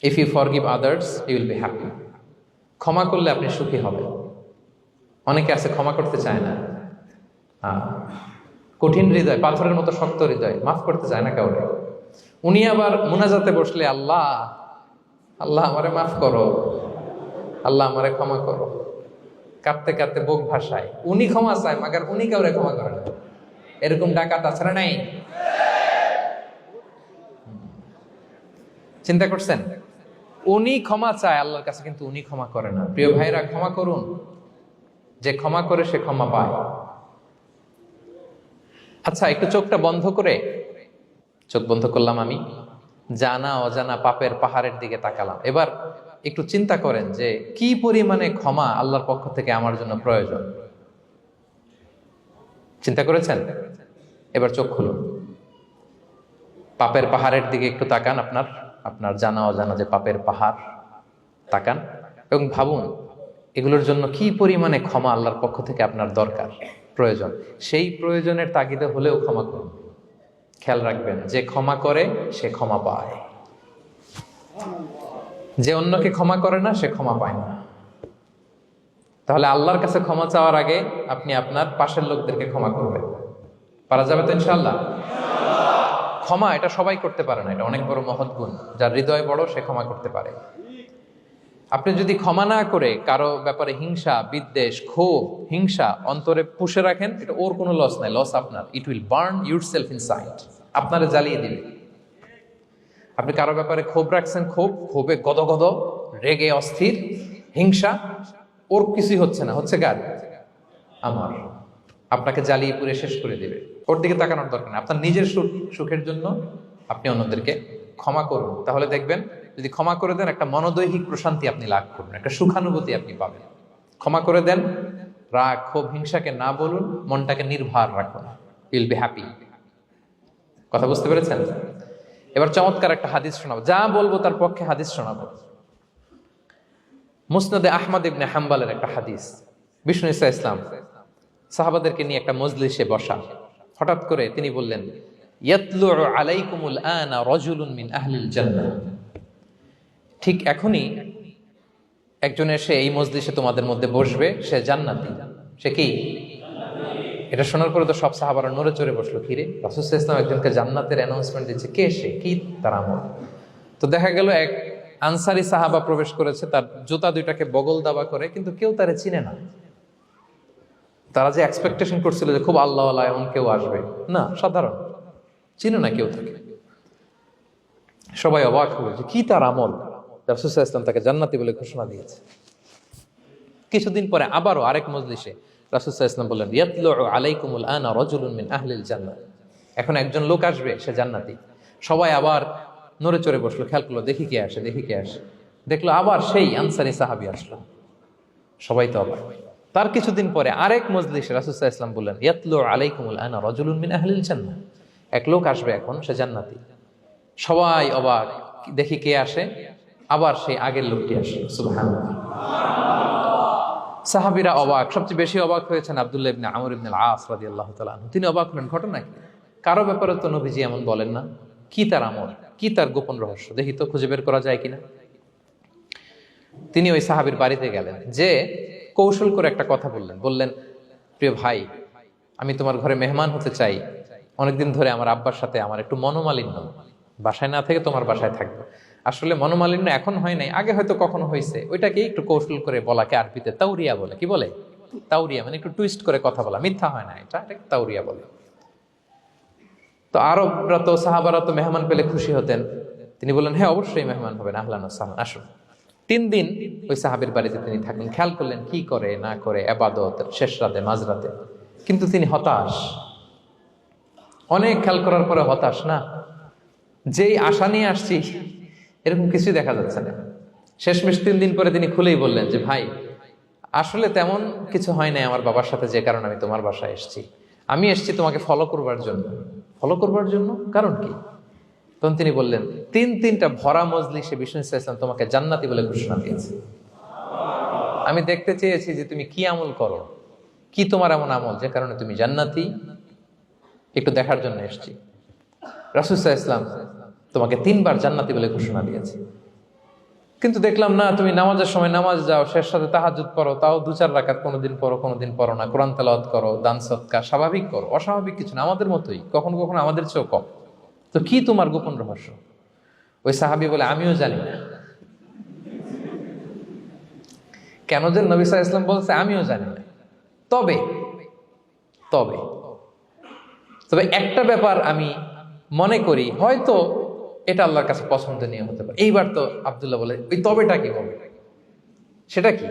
If you forgive others, you will be happy. ক্ষমা করলে আপনি সুখী হবেন। অনেকে আছে ক্ষমা করতে চায় না, কঠিন হৃদয়, পাথরের মতো শক্ত হৃদয়, মাফ করতে চায় না কাউকে। উনি আবার মুনাজাতে বসলে, আল্লাহ আল্লাহ আমারে মাফ করো, আল্লাহ আমারে ক্ষমা করো, কাঁদতে কাঁদতে বুক ভাসায়, উনি ক্ষমা চায় মাগার উনি কাউরে ক্ষমা করে না। এরকম ডাকাত আছে না নাই? চিন্তা করছেন? উনি ক্ষমা চায় আল্লাহর কাছে, কিন্তু উনি ক্ষমা করে না। প্রিয় ভাইরা, ক্ষমা করুন। যে ক্ষমা করে সে ক্ষমা পায়। আচ্ছা, একটু চোখটা বন্ধ করে, চোখ বন্ধ করলাম আমি, জানা অজানা পাপের পাহাড়ের দিকে তাকালাম। এবার একটু চিন্তা করেন যে কি পরিমাণে ক্ষমা আল্লাহর পক্ষ থেকে আমার জন্য প্রয়োজন। চিন্তা করেছেন? এবার চোখ খুলুন, পাপের পাহাড়ের দিকে একটু তাকান। আপনার আপনার জানা অজানা যে পাপের পাহাড়, তাকান এবং ভাবুন এগুলোর জন্য কি পরিমাণে ক্ষমা আল্লাহর পক্ষ থেকে আপনার দরকার, প্রয়োজন। সেই প্রয়োজনের তাগিদে হলেও ক্ষমা করুন। খেয়াল রাখবেন, যে ক্ষমা করে সে ক্ষমা পায়, যে অন্যকে ক্ষমা করে না সে ক্ষমা পায় না। তাহলে আল্লাহর কাছে ক্ষমা চাওয়ার আগে আপনি আপনার পাশের লোকদেরকে ক্ষমা করবেন। পারা যাবে তো ইনশাআল্লাহ? ক্ষমা এটা সবাই করতে পারে না, এটা অনেক বড় মহৎ গুণ। যার হৃদয় বড় সে ক্ষমা করতে পারে। আপনি যদি ক্ষমা না করে কারো ব্যাপারে হিংসা, বিদ্বেষ, ক্ষোভ, হিংসা অন্তরে পুষে রাখেন, এটা ওর কোনো লস নাই, লস আপনার। It will burn yourself inside, আপনারে জ্বালিয়ে দিবে। আপনি কারো ব্যাপারে ক্ষোভ রাখছেন, ক্ষোভে গদগদ, রেগে অস্থির, হিংসা, ওর কিছুই হচ্ছে না, হচ্ছে কার? আমার। আপনাকে জ্বালিয়ে পুড়ে শেষ করে দিবে। ওর দিকে তাকানোর দরকার নেই। আপনার নিজের সুখের জন্য আপনি অন্যদেরকে ক্ষমা করুন। তাহলে দেখবেন, যদি ক্ষমা করে দেন, একটা মনোদৈহিক প্রশান্তি আপনি লাভ করবেন, একটা সুখানুভূতি আপনি পাবেন। ক্ষমা করে দেন, রাগ, ক্ষোভ, হিংসাকে না বলুন, মনটাকে নির্ভর রাখুন, উইল বি হ্যাপি। কথা বুঝতে পেরেছেন? এবার চমৎকার একটা হাদিস শোনাবো, যা বলবো তার পক্ষে হাদিস শোনাবো। মুসনাদে আহমদ ইবনে হাম্বালের একটা হাদিস। বিষ্ণু ঈসা ইসলাম সাহাবাদেরকে নিয়ে একটা মজলিসে বসা। হঠাৎ করে তিনি বললেন, ইয়াতলু আলাইকুমুল আনা রাজুলুন মিন আহলিল জান্নাহ। ঠিক এখনই একজন এসে এই মজলিসে তোমাদের মধ্যে বসবে, সে জান্নাতি। সে কি? এটা শোনার পরে তো সব সাহাবারা নড়ে চড়ে বসলো। কিরে, রাসূল সাল্লাল্লাহু আলাইহি ওয়াসাল্লাম একজনকে জান্নাতের অ্যানাউন্সমেন্ট দিচ্ছে, কে সে, কি তার আমল? তো দেখা গেল এক আনসারী সাহাবা প্রবেশ করেছে, তার জুতা দুইটাকে বগল দাবা করে, কিন্তু কেউ তারে চিনে না। তারা যে এক্সপেকটেশন করছিল যে খুব আল্লাহওয়ালা এমন কেউ আসবে, না, সাধারণ, চিনে না কেউ তাকে। সবাই অবাক হলো যে কি তার আমল, রাসূল সাল্লাল্লাহু আলাইহি ওয়াসাল্লাম তাকে জান্নাতি বলে ঘোষণা দিয়েছে। কিছুদিন পরে আবারও আরেক মজলিসে রাসূল সাল্লাল্লাহু আলাইহি ওয়াসাল্লাম বললেন, ইয়াতলু আলাইকুমুল আনা রাজুলুন মিন আহলিল জান্নাহ। এখন একজন লোক আসবে, সে জান্নাতি। সবাই আবার নড়ে চড়ে বসলো, খেয়াল করলো, দেখি কে আসে, দেখি কে আসে। দেখলো আবার সেই আনসারী সাহাবী আসলো। সবাই তো অবাক। তার কিছুদিন পরে আরেক মজলিসে রাসূল সাল্লাল্লাহু আলাইহি ওয়াসাল্লাম বললেন, ইয়াতলু আলাইকুমুল আনা রাজুলুন মিন আহলিল জান্নাহ। এক লোক আসবে এখন, সে জান্নাতি। সবাই অবাক, দেখি কে আসে, আবার সেই আগের লোকটি আসলো। সুবহানাল্লাহ। সাহাবীরা অবাক, সবচেয়ে বেশি অবাক হয়েছেন আব্দুল্লাহ ইবনে আমর ইবনে আল-আস রাদিয়াল্লাহু তাআলা আনহু। তিনি অবাক হলেন, ঘটনা কি? কারো ব্যাপারে তো নবীজি এমন বলেন না, কি তার আমল, কি তার গোপন রহস্য, দেখি তো খুঁজে বের করা যায় কিনা। তিনি ওই সাহাবীর বাড়িতে গেলেন, যে কৌশল করে একটা কথা বললেন, প্রিয় ভাই, আমি তোমার ঘরে মেহমান হতে চাই। অনেকদিন ধরে আমার আব্বার সাথে আমার একটু মনোমালিন্য, বাসায় না থেকে তোমার বাসায় থাকবো। আসলে মনোমালিন্য এখন হয় নাই, আগে হয়তো কখনো হয়েছে। ওইটাকে একটু কৌশল করে বলাকে আরবিতে তাউরিয়া বলে। কি বলে? তাউরিয়া, মানে একটু টুইস্ট করে কথা বলা, মিথ্যা হয় না, এটাকে তাউরিয়া বলে। তো আরবরা তো, সাহাবারা তো মেহমান পেলে খুশি হতেন। তিনি বললেন, হ্যাঁ অবশ্যই মেহমান হবেন, আহলান ওয়া সাহলান, আসুন। 3 দিন ওই সাহাবীর বাড়িতে তিনি থাকলেন। খেয়াল করলেন কি করে না করে, ইবাদত, শেষ রাতে, মাঝরাতে। কিন্তু তিনি হতাশ। অনেক খেয়াল করার পরে হতাশ, না, যেই আশা নিয়ে আসছি এরকম কিছুই দেখা যাচ্ছে না। শেষমেশ 3 দিন পরে তিনি খুলেই বললেন যে, ভাই আসলে তেমন কিছু হয় নাই আমার বাবার সাথে, যে কারণে আমি তোমার বাসায় এসেছি। আমি এসেছি তোমাকে ফলো করবার জন্য। ফলো করবার জন্য? কারণ কি? তখন তিনি বললেন, 3টা ভরা মজলিসে বিষ্ণু ইসলাম তোমাকে জান্নাতি বলে ঘোষণা দিয়েছে। আমি দেখতে চেয়েছি যে তুমি কি আমল করো, কি তোমার এমন আমল যে কারণে তুমি জান্নাতি, একটু দেখার জন্য এসেছি। রাসূল সাল্লাল্লাহু আলাইহি ওয়াসাল্লাম তোমাকে 3বার জান্নাতি বলে ঘোষণা দিয়েছে, কিন্তু দেখলাম না, তুমি নামাজের সময় নামাজ যাও, শেষ সাথে তাহাজ্জুদ পড়ো, তাও 2-4 রাকাত, কোনোদিন পড়ো কোনোদিন পড়ো না, কোরআন তেলাওয়াত করো, দান সদকা, স্বাভাবিক করো, অস্বাভাবিক কিছু না, আমাদের মতোই, কখনো কখনো আমাদের চেয়েও কম। তো কি তোমার গোপন রহস্য? ওই সাহাবী বলে, আমিও জানি না। কেন যে নবী সাল্লাল্লাহু আলাইহি ওয়াসাল্লাম বলছে আমিও জানি না। তবে তবে তবে একটা ব্যাপার আমি মনে করি, হয়তো এটা আল্লাহর কাছে পছন্দনীয় হতে পারে। এইবার তো আব্দুল্লাহ বলে, ওই তবেটা কি বলবে? সেটা কি?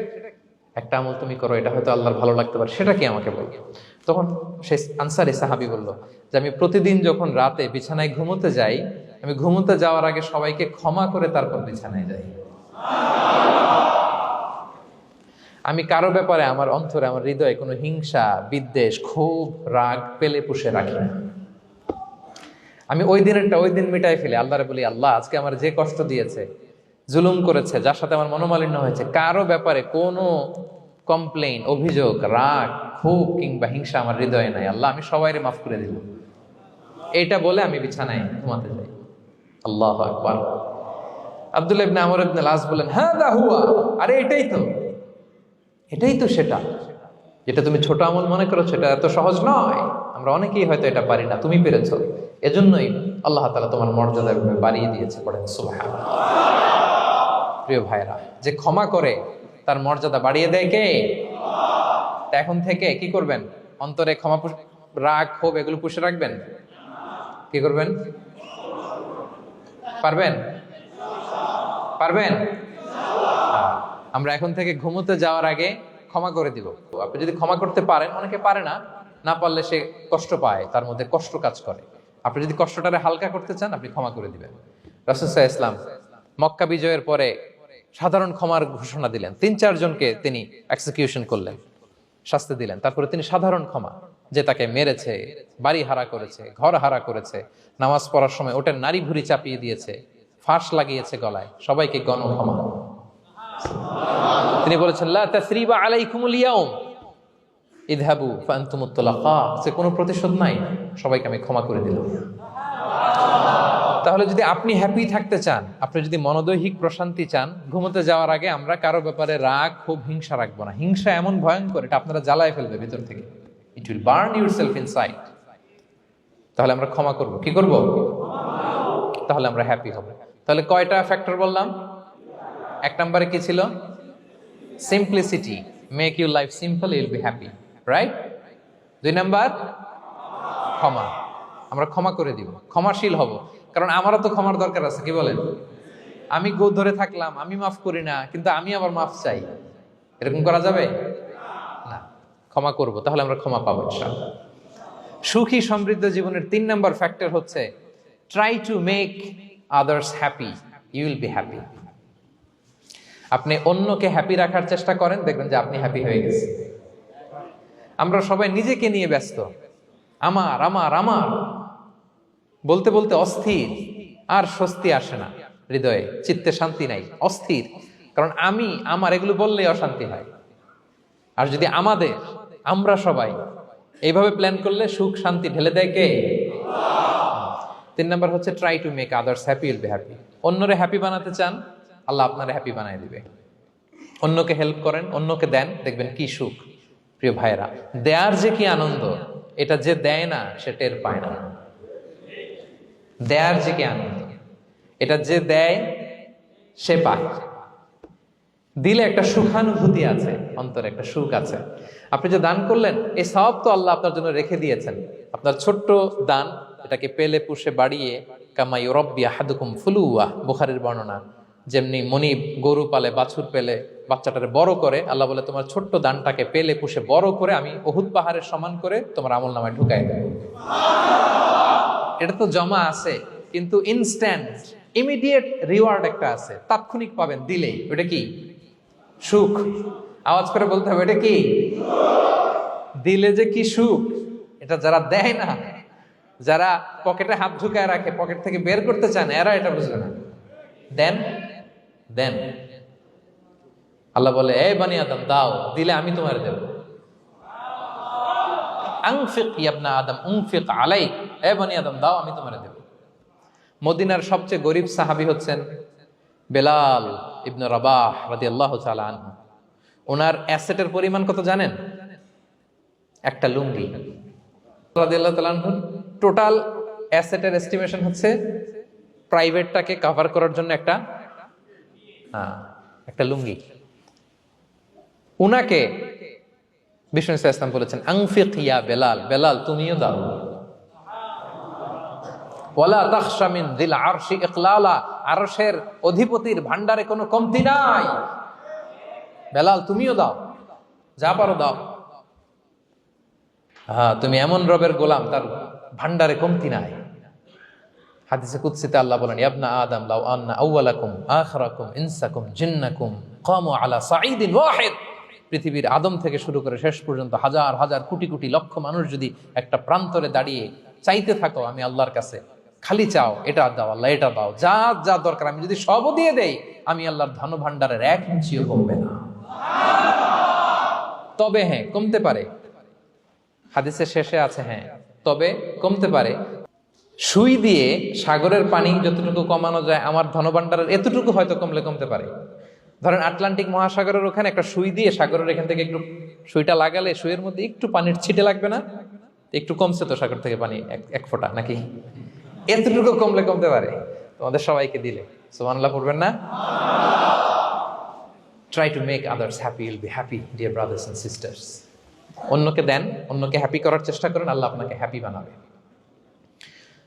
একটা আমল তুমি করো, এটা হয়তো আল্লাহর ভালো লাগতে পারে, সেটা কি আমাকে বলো। তখন সে আনসারী সাহাবী বলল যে আমি প্রতিদিন যখন রাতে বিছানায় ঘুমোতে যাই, আমি ঘুমোতে যাওয়ার আগে সবাইকে ক্ষমা করে তারপর বিছানায় যাই। আমি কারো ব্যাপারে আমার অন্তরে, আমার হৃদয়ে কোনো হিংসা, বিদ্বেষ, ক্ষোভ, রাগ পেলে পুষে রাখি না। আমি ওই দিনেরটা ওই দিন মিটাই ফেলি। আল্লাহরে বলি, আল্লাহ আজকে আমার যে কষ্ট দিয়েছে, জুলুম করেছে, যার সাথে আমার মনোমালিন্য হয়েছে, কারো ব্যাপারে কোনো কমপ্লেইন, অভিযোগ, রাগ, ক্ষোভ কিংবা হিংসা আমার হৃদয়ে নাই। আল্লাহ আমি সবাইরে মাফ করে দিলাম। এইটা বলে আমি বিছানায় ঘুমাতে যাই। আল্লাহু আকবার। আব্দুল্লাহ ইবনে আমর ইবনে আল-আস বলেন, হাদা হুয়া, আরে এটাই তো সেটা যেটা তুমি ছোট আমল মনে করেছো, এটা এত সহজ নয়। আমরা অনেকেই হয়তো এটা পারি না, তুমি পেরেছো। এজন্যই আল্লাহ তাআলা তোমার মর্যাদা বাড়িয়ে দিয়েছে। পড়েন সুবহানাল্লাহ। প্রিয় ভাইরা, যে ক্ষমা করে তার মর্যাদা বাড়িয়ে দেয় কে? এখন থেকে কি করবেন? অন্তরে ক্ষমা, রাগ, ক্ষোভ এগুলো পুষে রাখবেন। কি করবেন? পারবেন? আমরা এখন থেকে ঘুমোতে যাওয়ার আগে ক্ষমা করে দিব। আপনি যদি ক্ষমা করতে পারেন, অনেকে পারে না, না পারলে সে কষ্ট পায়, তার মধ্যে কষ্ট কাজ করে। আপনি যদি কষ্টটারে হালকা করতে চান, আপনি ক্ষমা করে দিবেন। রাসূল সাল্লাল্লাহু আলাইহি ওয়াসাল্লাম মক্কা বিজয়ের পরে সাধারণ ক্ষমার ঘোষণা দিলেন। 3-4 জনকে তিনি এক্সিকিউশন করলেন, শাস্তি দিলেন। তারপরে তিনি সাধারণ ক্ষমা, যে তাকে মেরেছে, বাড়ি হারা করেছে, ঘর হারা করেছে, নামাজ পড়ার সময় ওটার নারী ভুঁড়ি চাপিয়ে দিয়েছে, ফাঁস লাগিয়েছে গলায়, সবাইকে গণ ক্ষমা। তিনি বলেছেন, লা তাসরিবা আলাইকুমুল ইয়াউম ইযহাবু ফাআনতুমুত তুলাকা, যে কোনো প্রতিশোধ নাই, সবাইকে আমি ক্ষমা করে দিলাম। তাহলে যদি আপনি হ্যাপি থাকতে চান, আপনি যদি মনোদৈহিক প্রশান্তি চান, ঘুমোতে যাওয়ার আগে আমরা কারো ব্যাপারে রাগ, খুব হিংসা রাখবো না। হিংসা এমন ভয়ঙ্কর, এটা আপনারা জ্বালায় ফেলবে ভিতর থেকে। It will burn yourself inside. তাহলে আমরা ক্ষমা করব। কি করব? তাহলে আমরা হ্যাপি হব। তাহলে কয়টা ফ্যাক্টর বললাম? 1 নম্বরে কি ছিল? Simplicity, make your life simple, you will be happy, right? 2 number ক্ষমা, আমরা ক্ষমা করে দিব, ক্ষমাশীল হব। কারণ আমারও তো ক্ষমার দরকার আছে। কি বলেন? আমি গো ধরে থাকলাম, আমি মাফ করি না, কিন্তু আমি আবার মাফ চাই, এরকম করা যাবে না। ক্ষমা করব, তাহলে আমরা ক্ষমা পাবো ইনশাআল্লাহ। সুখী সমৃদ্ধ জীবনের 3 নাম্বার ফ্যাক্টর হচ্ছে try to make others happy, you will be happy. আপনি অন্যকে হ্যাপি রাখার চেষ্টা করেন, দেখবেন যে আপনি হ্যাপি হয়ে গেছেন। আমরা সবাই নিজেকে নিয়ে ব্যস্ত, আমার আমার আমার বলতে বলতে অস্থির, আর স্বস্তি আসে না হৃদয়ে, চিত্তে শান্তি নাই, অস্থির। কারণ আমি আমার এগুলো বললেই অশান্তি হয়। আর যদি আমাদের, আমরা সবাই এইভাবে প্ল্যান করলে সুখ শান্তি ঢেলে দেয় কে? 3 নাম্বার হচ্ছে try to make others happy, will be happy. অন্যরে হ্যাপি বানাতে চান, আল্লাহ আপনারে হ্যাপি বানায় দিবে। অন্যকে হেল্প করেন, অন্যকে দেন, দেখবেন কি সুখ। প্রিয় ভাইরা, দেয়ার যে কি আনন্দ, এটা যে দেয় না সে টের পায় না। দেয়ার যে কি আনন্দ, এটা যে দেয় সে পায়। দিলে একটা সুখানুভূতি আছে, অন্তরে একটা সুখ আছে। আপনি যে দান করলেন, এই সওয়াব তো আল্লাহ আপনার জন্য রেখে দিয়েছেন। আপনার ছোট্ট দান, এটাকে পেলে পুষে বাড়িয়ে, কামা ইউরাব্বি আহাদুকুম ফুলুয়া, বুখারীর বর্ণনা, যেমনি মনিব গরু পালে, বাছুর পেলে বাচ্চাটারে বড় করে, আল্লাহ বলে তোমার ছোট্ট দানটাকে পেলে পুষে বড় করে আমি উহুদ পাহাড়ের সমান করে তোমার আমল নামায় ঢুকাই দেব। এটা তো জমা আছে, কিন্তু ইনস্ট্যান্ট ইমিডিয়েট রিওয়ার্ড একটা আছে, তাৎক্ষণিক পাবেন দিলেই। ওটা কি? সুখ। আওয়াজ করে বলতে হবে, এটা কি? দিলে যে কি সুখ, এটা যারা দেয় না, যারা পকেটে হাত ঢুকায় রাখে, পকেট থেকে বের করতে চান, এরা এটা বুঝবে না। দেন দেন, আল্লাহ বলে, এই বানি আদম দাও, দিলে আমি তোমার দেব। আনফিক ইয়া আদম উনফিক আলাইক, এই বানি আদম দাও, আমি তোমার দেব। মদিনার সবচেয়ে গরিব সাহাবী হচ্ছেন বেলাল ইবনে রাবাহ রাদিয়াল্লাহু তাআলা আনহু। ওনার অ্যাসেটের পরিমাণ কত জানেন? একটা লুঙ্গি। রাদিয়াল্লাহু তাআলা আনহু টোটাল অ্যাসেটের এস্টিমেশন হচ্ছে প্রাইভেটটাকে কভার করার জন্য একটা লুঙ্গি। উনাকে বিষ্ণু ইসলাম বলেছেন, আনফিক ইয়া বেলাল, বেলাল তুমিও দাও। ওয়ালা তাখশা মিন যিল আরশি ইকলালা, আরশের অধিপতির ভান্ডারে কোনো কমতি নাই, বেলাল তুমিও দাও, যা পারো দাও। হ্যাঁ, তুমি এমন রবের গোলাম, তার ভান্ডারে কমতি নাই। হাদিসে কুদসিতে আল্লাহ বলেন, ইবনা আদম লাউ আন্না আউওয়ালাকুম আখিরাকুম ইনসাকুম জিন্নাকুম কামু আলা সাঈদিন ওয়াহিদ। পৃথিবীর আদম থেকে শুরু করে শেষ পর্যন্ত হাজার হাজার কোটি কোটি লক্ষ মানুষ যদি একটা প্রান্তরে দাঁড়িয়ে চাইতে থাকো আমি আল্লাহর কাছে, খালি চাও এটা দাও আল্লাহ, এটা দাও, যা যা দরকার আমি যদি সবও দিয়ে দেই, আমি আল্লাহর ধন ভান্ডারের 1 ইঞ্চিও কমবে না। তবে হ্যাঁ, কমতে পারে। হাদিসের শেষে আছে হ্যাঁ, তবে কমতে পারে। সুই দিয়ে সাগরের পানি যতটুকু কমানো যায়, আমার ধনভাণ্ডারের এতটুকু হয়তো কমলে কমতে পারে। ধরেন আটলান্টিক মহাসাগরের ওখানে একটা সুই দিয়ে সাগরের এখান থেকে একটু সুইটা লাগালে সুইয়ের মধ্যে একটু পানির ছিটে লাগবে না? একটু কমছে তো সাগর থেকে পানি, এক ফোঁটা নাকি? এতটুকু কমলে কমতে পারে। তোমাদের সবাইকে দিলে সুবহানাল্লাহ পড়বেন না? Try to make others happy, will be happy dear brothers and sisters. অন্যকে দেন, অন্যকে হ্যাপি করার চেষ্টা করেন, আল্লাহ আপনাকে হ্যাপি বানাবে।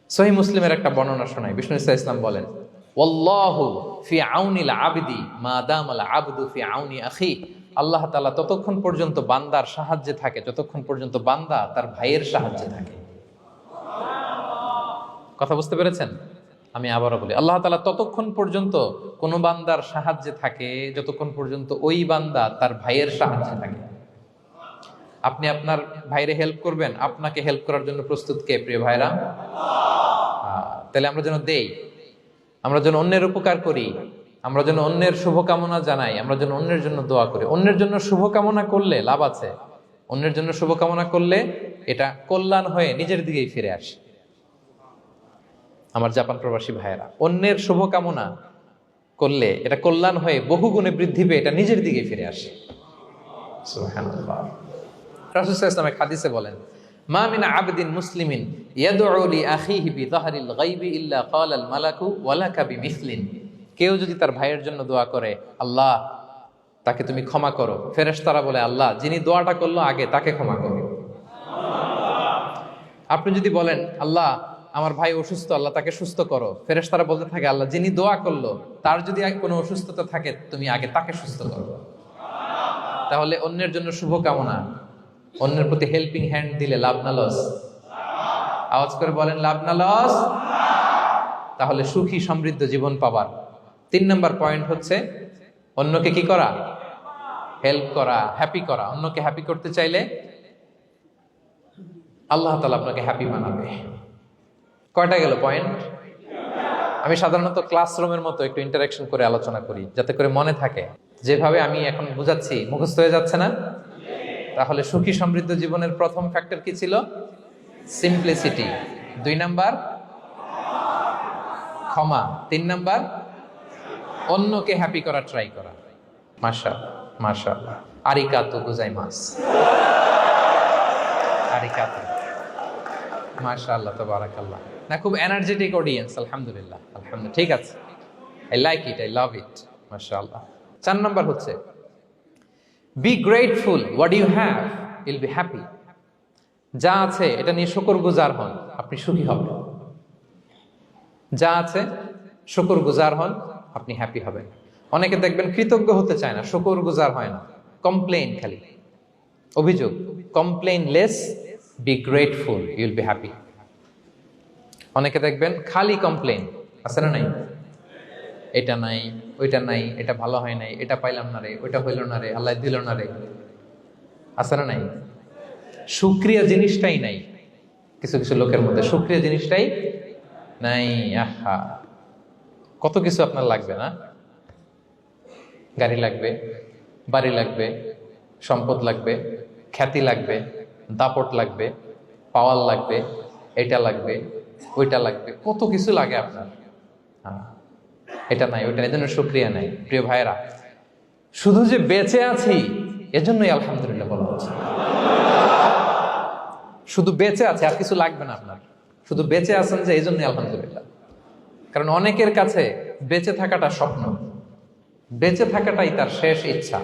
সহিহ মুসলিমের একটা বর্ণনা শোনায়, বিষ্ণু ইসলাম বলেন, ওয়াল্লাহু ফি আউনিল আবদি মা দামাল আবদু ফি আউনি আখি। আল্লাহ তাআলা ততক্ষণ পর্যন্ত বান্দার সাহায্যে থাকে যতক্ষণ পর্যন্ত বান্দা তার ভাইয়ের সাহায্যে থাকে। কথা বুঝতে পেরেছেন? আমি আবারও বলি, আল্লাহ তাআলা ততক্ষণ পর্যন্ত কোন বান্দার সাহায্যে থাকে যতক্ষণ পর্যন্ত ওই বান্দা তার ভাইয়ের সাহায্যে থাকে। আপনি আপনার ভাইরে হেল্প করবেন, আপনাকে হেল্প করার জন্য প্রস্তুত কে প্রিয় ভাইরা? তাহলে আমরা যেন দেই, আমরা যেন অন্যের উপকার করি, আমরা যেন অন্যের শুভকামনা জানাই, আমরা যেন অন্যের জন্য দোয়া করি। অন্যের জন্য শুভকামনা করলে লাভ আছে। অন্যের জন্য শুভকামনা করলে এটা কল্যাণ হয়ে নিজের দিকেই ফিরে আসে। আমার জাপান প্রবাসী ভাইয়েরা, অন্যের শুভকামনা করলে এটা কল্যাণ হয়ে বহুগুণে বৃদ্ধি পেয়ে এটা নিজের দিকেই ফিরে আসে। সুবহানাল্লাহ। রাসূল সাল্লাল্লাহু আলাইহি ওয়াসাল্লাম হাদিসে বলেন, মা মিন আবদিন মুসলিমিন ইয়াদউ লি আখিহি বিযাহরিল গায়বি ইল্লা ক্বালাল মালাকু ওয়ালাকা বিমিসলিন। কেউ যদি তার ভাইয়ের জন্য দোয়া করে, আল্লাহ তাকে তুমি ক্ষমা করো, ফেরেশতারা বলে, আল্লাহ যিনি দোয়াটা করলো আগে তাকে ক্ষমা করো। আপনি যদি বলেন, আল্লাহ আমার ভাই অসুস্থ, আল্লাহ তাকে সুস্থ করো, ফেরেশতারা বলতে থাকে, আল্লাহ যিনি দোয়া করলো তার যদি কোনো অসুস্থতা থাকে তুমি আগে তাকে সুস্থ করো। তাহলে অন্যের জন্য শুভকামনা, অন্যের প্রতি হেল্পিং হ্যান্ড দিলে লাভ না লস? আওয়াজ করে বলেন, লাভ না লস? তাহলে সুখী সমৃদ্ধ জীবন পাবার 3 নম্বর পয়েন্ট হচ্ছে অন্যকে কি করা? হেল্প করা, হ্যাপি করা। অন্যকে হ্যাপি করতে চাইলে আল্লাহ তাআলা আপনাকে হ্যাপি বানাবে। কয়টা গেল পয়েন্ট? আমি সাধারণত ক্লাসরুমের মতো একটু ইন্টারাকশন করে আলোচনা করি যাতে করে মনে থাকে। যেভাবে আমি এখন বুঝাচ্ছি মুখস্থ হয়ে যাচ্ছে না? তাহলে সুখী সমৃদ্ধ জীবনের প্রথম ফ্যাক্টর কি ছিল? সিম্পলিসিটি। 2 নাম্বার ক্ষমা। 3 নাম্বার অন্যকে হ্যাপি করার ট্রাই করা। মাশাআল্লাহ, মাশাআল্লাহ। আরিকাতু গোজাইমাস। আরিকাতু। মাশাআল্লাহ, তাবারাকাল্লাহ। না, খুব এনার্জেটিক অডিয়েন্স। আলহামদুলিল্লাহ, আলহামদুলিল্লাহ। ঠিক আছে, I like it, I love it. মাশাআল্লাহ। 4 নাম্বার হচ্ছে be grateful what you have, you'll be happy. যা আছে এটা নিয়ে শুকরগুজার হন, আপনি সুখী হবেন। যা আছে শুকরগুজার হন, আপনি হ্যাপি হবেন। অনেকে দেখবেন কৃতজ্ঞ হতে চায় না, শুকরগুজার হয় না, কমপ্লেইন, খালি অভিযোগ। Complain less, be grateful, Yule be happy. অনেকে দেখবেন খালি কমপ্লেইন, আছে না নাই? এটা নাই, ওইটা নাই, এটা ভালো হয় নাই, এটা পাইলাম না রে, ওইটা হইল না রে, আল্লাহ দিল না রে, আছে না নাই? শুকরিয়া জিনিসটাই নাই কিছু কিছু লোকের মধ্যে, শুকরিয়া জিনিসটাই নাই। আহা, কত কিছু আপনার লাগবে না? গাড়ি লাগবে, বাড়ি লাগবে, সম্পদ লাগবে, খ্যাতি লাগবে, দাপট লাগবে, পাওয়ার লাগবে, এটা লাগবে, ওইটা লাগবে, কত কিছু লাগে আপনার। হ্যাঁ, এটা নাই, ওইটা নাই, এজন্য শুকরিয়া নাই। প্রিয় ভাইরা, শুধু যে বেঁচে আছি এজন্যই আলহামদুলিল্লাহ বলা হচ্ছে। শুধু বেঁচে আছে, আর কিছু লাগবে না আপনার। শুধু বেঁচে আছেন যে এই জন্যই আলহামদুলিল্লাহ। কারণ অনেকের কাছে বেঁচে থাকাটা স্বপ্ন, বেঁচে থাকাটাই তার শেষ ইচ্ছা।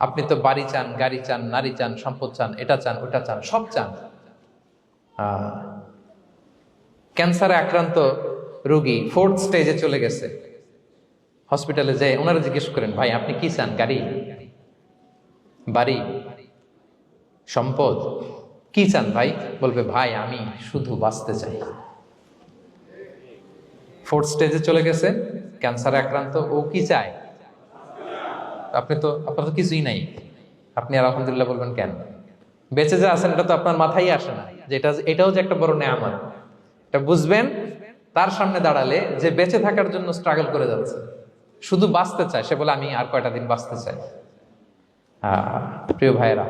আপনি তো বাড়ি চান, গাড়ি চান, নারী চান, সম্পদ চান, এটা চান, ওটা চান, সব চান। ক্যান্সারে আক্রান্ত রোগী 4th স্টেজে চলে গেছে, হসপিটালে যেয়ে ওনারা জিজ্ঞেস করেন, ভাই আপনি কি চান? গাড়ি, বাড়ি, সম্পদ, কি চান ভাই? বলবে, ভাই আমি শুধু বাঁচতে চাই। 4th স্টেজে চলে গেছে, ক্যান্সারে আক্রান্ত, ও কি চায়? আপনার তো কিছুই নাই, আপনি আর আলহামদুলিল্লাহ বলবেন কেন? বেঁচে যে আছেন এটা তো আপনার মাথায় আসে না যে এটাও যে একটা বড় নেয়ামত। এটা বুঝবেন তার সামনে দাঁড়ালে, যে বেঁচে থাকার জন্য স্ট্রাগল করে যাচ্ছে, শুধু বাঁচতে চায়, সে বলে আমি আর কয়টা দিন বাঁচতে চাই। প্রিয় ভাইয়েরা,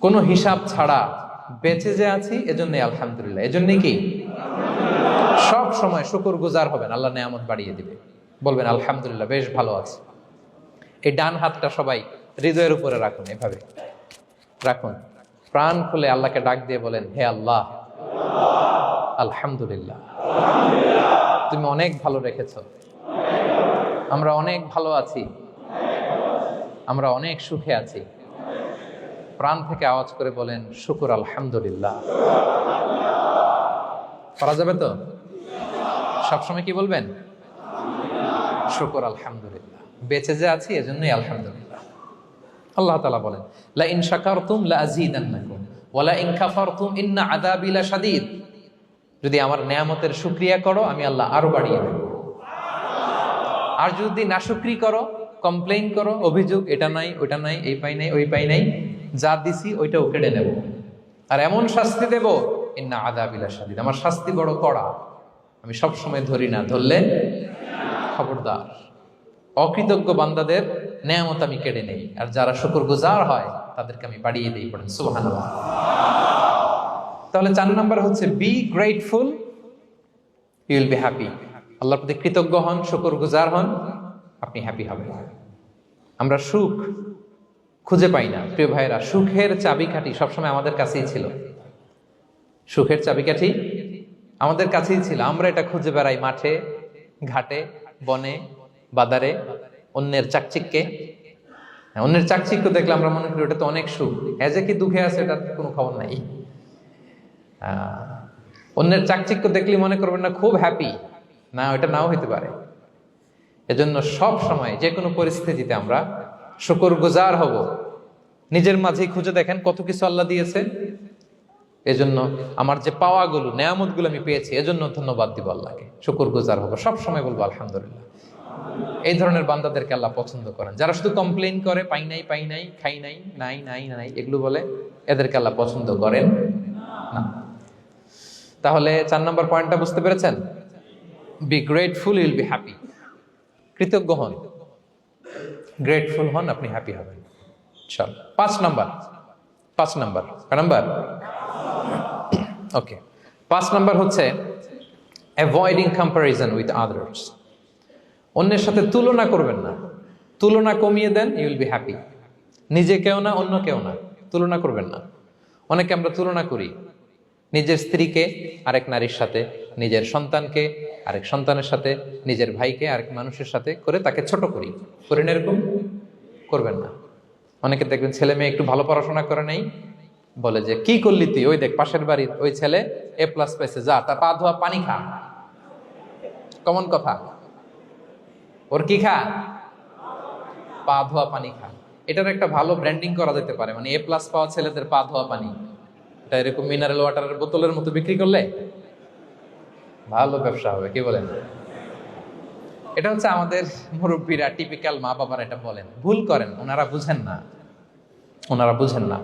কোনো হিসাব ছাড়া বেঁচে যে আছি এজন্যই আলহামদুলিল্লাহ। এজন্যই কি সব সময় শুকরগুজার হবেন, আল্লাহ নেয়ামত বাড়িয়ে দিবে, বলবেন আলহামদুলিল্লাহ বেশ ভালো আছে। এই ডান হাতটা সবাই হৃদয়ের উপরে রাখুন, এভাবে রাখুন, প্রাণ খুলে আল্লাহকে ডাক দিয়ে বলেন, হে আল্লাহ, আলহামদুলিল্লাহ, তুমি অনেক ভালো রেখেছো, আমরা অনেক ভালো আছি, আমরা অনেক সুখে আছি। প্রাণ থেকে আওয়াজ করে বলেন, শুকর আলহামদুলিল্লাহ। পারা যাবে তো? সবসময় কি বলবেন? শুকর আলহামদুলিল্লাহ, বেঁচে যে আছি এজন্যই আলহামদুলিল্লাহ। আল্লাহ তাআলা বলেন, লা ইন শাকারতুম লা আযীদান্নাকুম ওয়া লা ইন কাফারতুম ইন্না আযাবি লাশাদীদ। যদি আমার নেয়ামতের শুকরিয়া করো আমি আল্লাহ আরো বাড়িয়ে দেব, আর যদি নাশুকরি করো, কমপ্লেইন করো, অভিযোগ, এটা নাই ওটা নাই, এই পাই নাই ওই পাই নাই, যা দিছি ওইটাও কেড়ে নেব, আর এমন শাস্তি দেব, ইন্না আযাবি লাশাদীদ, আমার শাস্তি বড় কড়া। আমি সব সময় ধরি না, ধরলে খবরদার। অকৃতজ্ঞ বান্দাদের নেয়ামত আমি কেড়ে নেই, আর যারা শুকরগুজার হয় তাদেরকে আমি বাড়িয়ে দিই। পড়েন সুবহানাল্লাহ। তাহলে 4 নাম্বার হচ্ছে be grateful, you will be happy. আল্লাহর প্রতি কৃতজ্ঞ হন, শুকরগুজার হন, আপনি হ্যাপি হবেন। আমরা সুখ খুঁজে পাই না প্রিয় ভাইরা। সুখের চাবিকাঠি সবসময় আমাদের কাছেই ছিল, সুখের চাবিকাঠি আমাদের কাছেই ছিল। আমরা এটা খুঁজে বেড়াই মাঠে, ঘাটে, বনে, বাজারে, অন্যের চাকচিক্যে। অন্যের চাকচিক্য দেখলে আমরা মনে করি ওটা তো অনেক সুখ, যে কি দুঃখে আছে এটার কোনো খবর নাই। অন্যের চাকচিক্য দেখলে মনে করবেন না খুব হ্যাপি, না, ওটা নাও হইতে পারে। এজন্য সব সময় যে কোনো পরিস্থিতিতে আমরা শুকরগুজার হব। নিজের মাঝেই খুঁজে দেখেন কত কিছু আল্লাহ দিয়েছে। এজন্য আমার যে পাওয়াগুলো, নেয়ামতগুলো আমি পেয়েছি, এজন্য ধন্যবাদ দিব আল্লাহকে, শুকরগুজার হব, সব সময় বলবো আলহামদুলিল্লাহ। এই ধরনের বান্দাদেরকে আল্লাহ পছন্দ করেন। যারা শুধু কমপ্লেইন করে, পাই নাই, পাই নাই, খাই নাই, নাই নাই নাই, এগুলো বলে, এদেরকে আল্লাহ পছন্দ করেন না। তাহলে 4 নম্বর পয়েন্টটা বুঝতে পেরেছেন? Be grateful, you will be happy. কৃতজ্ঞ হন, গ্রেটফুল হন, আপনি হ্যাপি হবেন। চল 5 নাম্বার ওকে, 5 নাম্বার হচ্ছে অ্যাভয়েডিং কম্প্যারিজন উইথ আদার্স। অন্যের সাথে তুলনা করবেন না, তুলনা কমিয়ে দেন, ইউ উইল বি হ্যাপি। নিজে কেউ না, অন্য কেউ না, তুলনা করবেন না। অনেকে আমরা তুলনা করি, নিজের স্ত্রীকে আরেক নারীর সাথে, নিজের সন্তানকে আরেক সন্তানের সাথে, নিজের ভাইকে আরেক মানুষের সাথে করে তাকে ছোট করি। করেন এরকম? করবেন না। অনেকে দেখবেন ছেলে মেয়ে একটু ভালো পড়াশোনা করে নেই, বলে যে কি করলি তুই, ওই দেখ পাশের বাড়ির ওই ছেলে A+ পাইছে, যা তার পা ধোয়া পানি খা। কমন কথা, ওর কি খা? পা ধোয়া পানি খা। এটার একটা ভালো ব্র্যান্ডিং করা যেতে পারে, মানে A+ পাওয়া ছেলেদের পা ধোয়া পানি, এটা এরকম মিনারেল ওয়াটারের বোতলের মতো বিক্রি করলে ভালো ব্যবসা হবে, কি বলেন? এটা হচ্ছে আমাদের মুরব্বীরা, টিপিক্যাল মা বাবারা এটা বলেন, ভুল করেন, ওনারা বুঝেন না।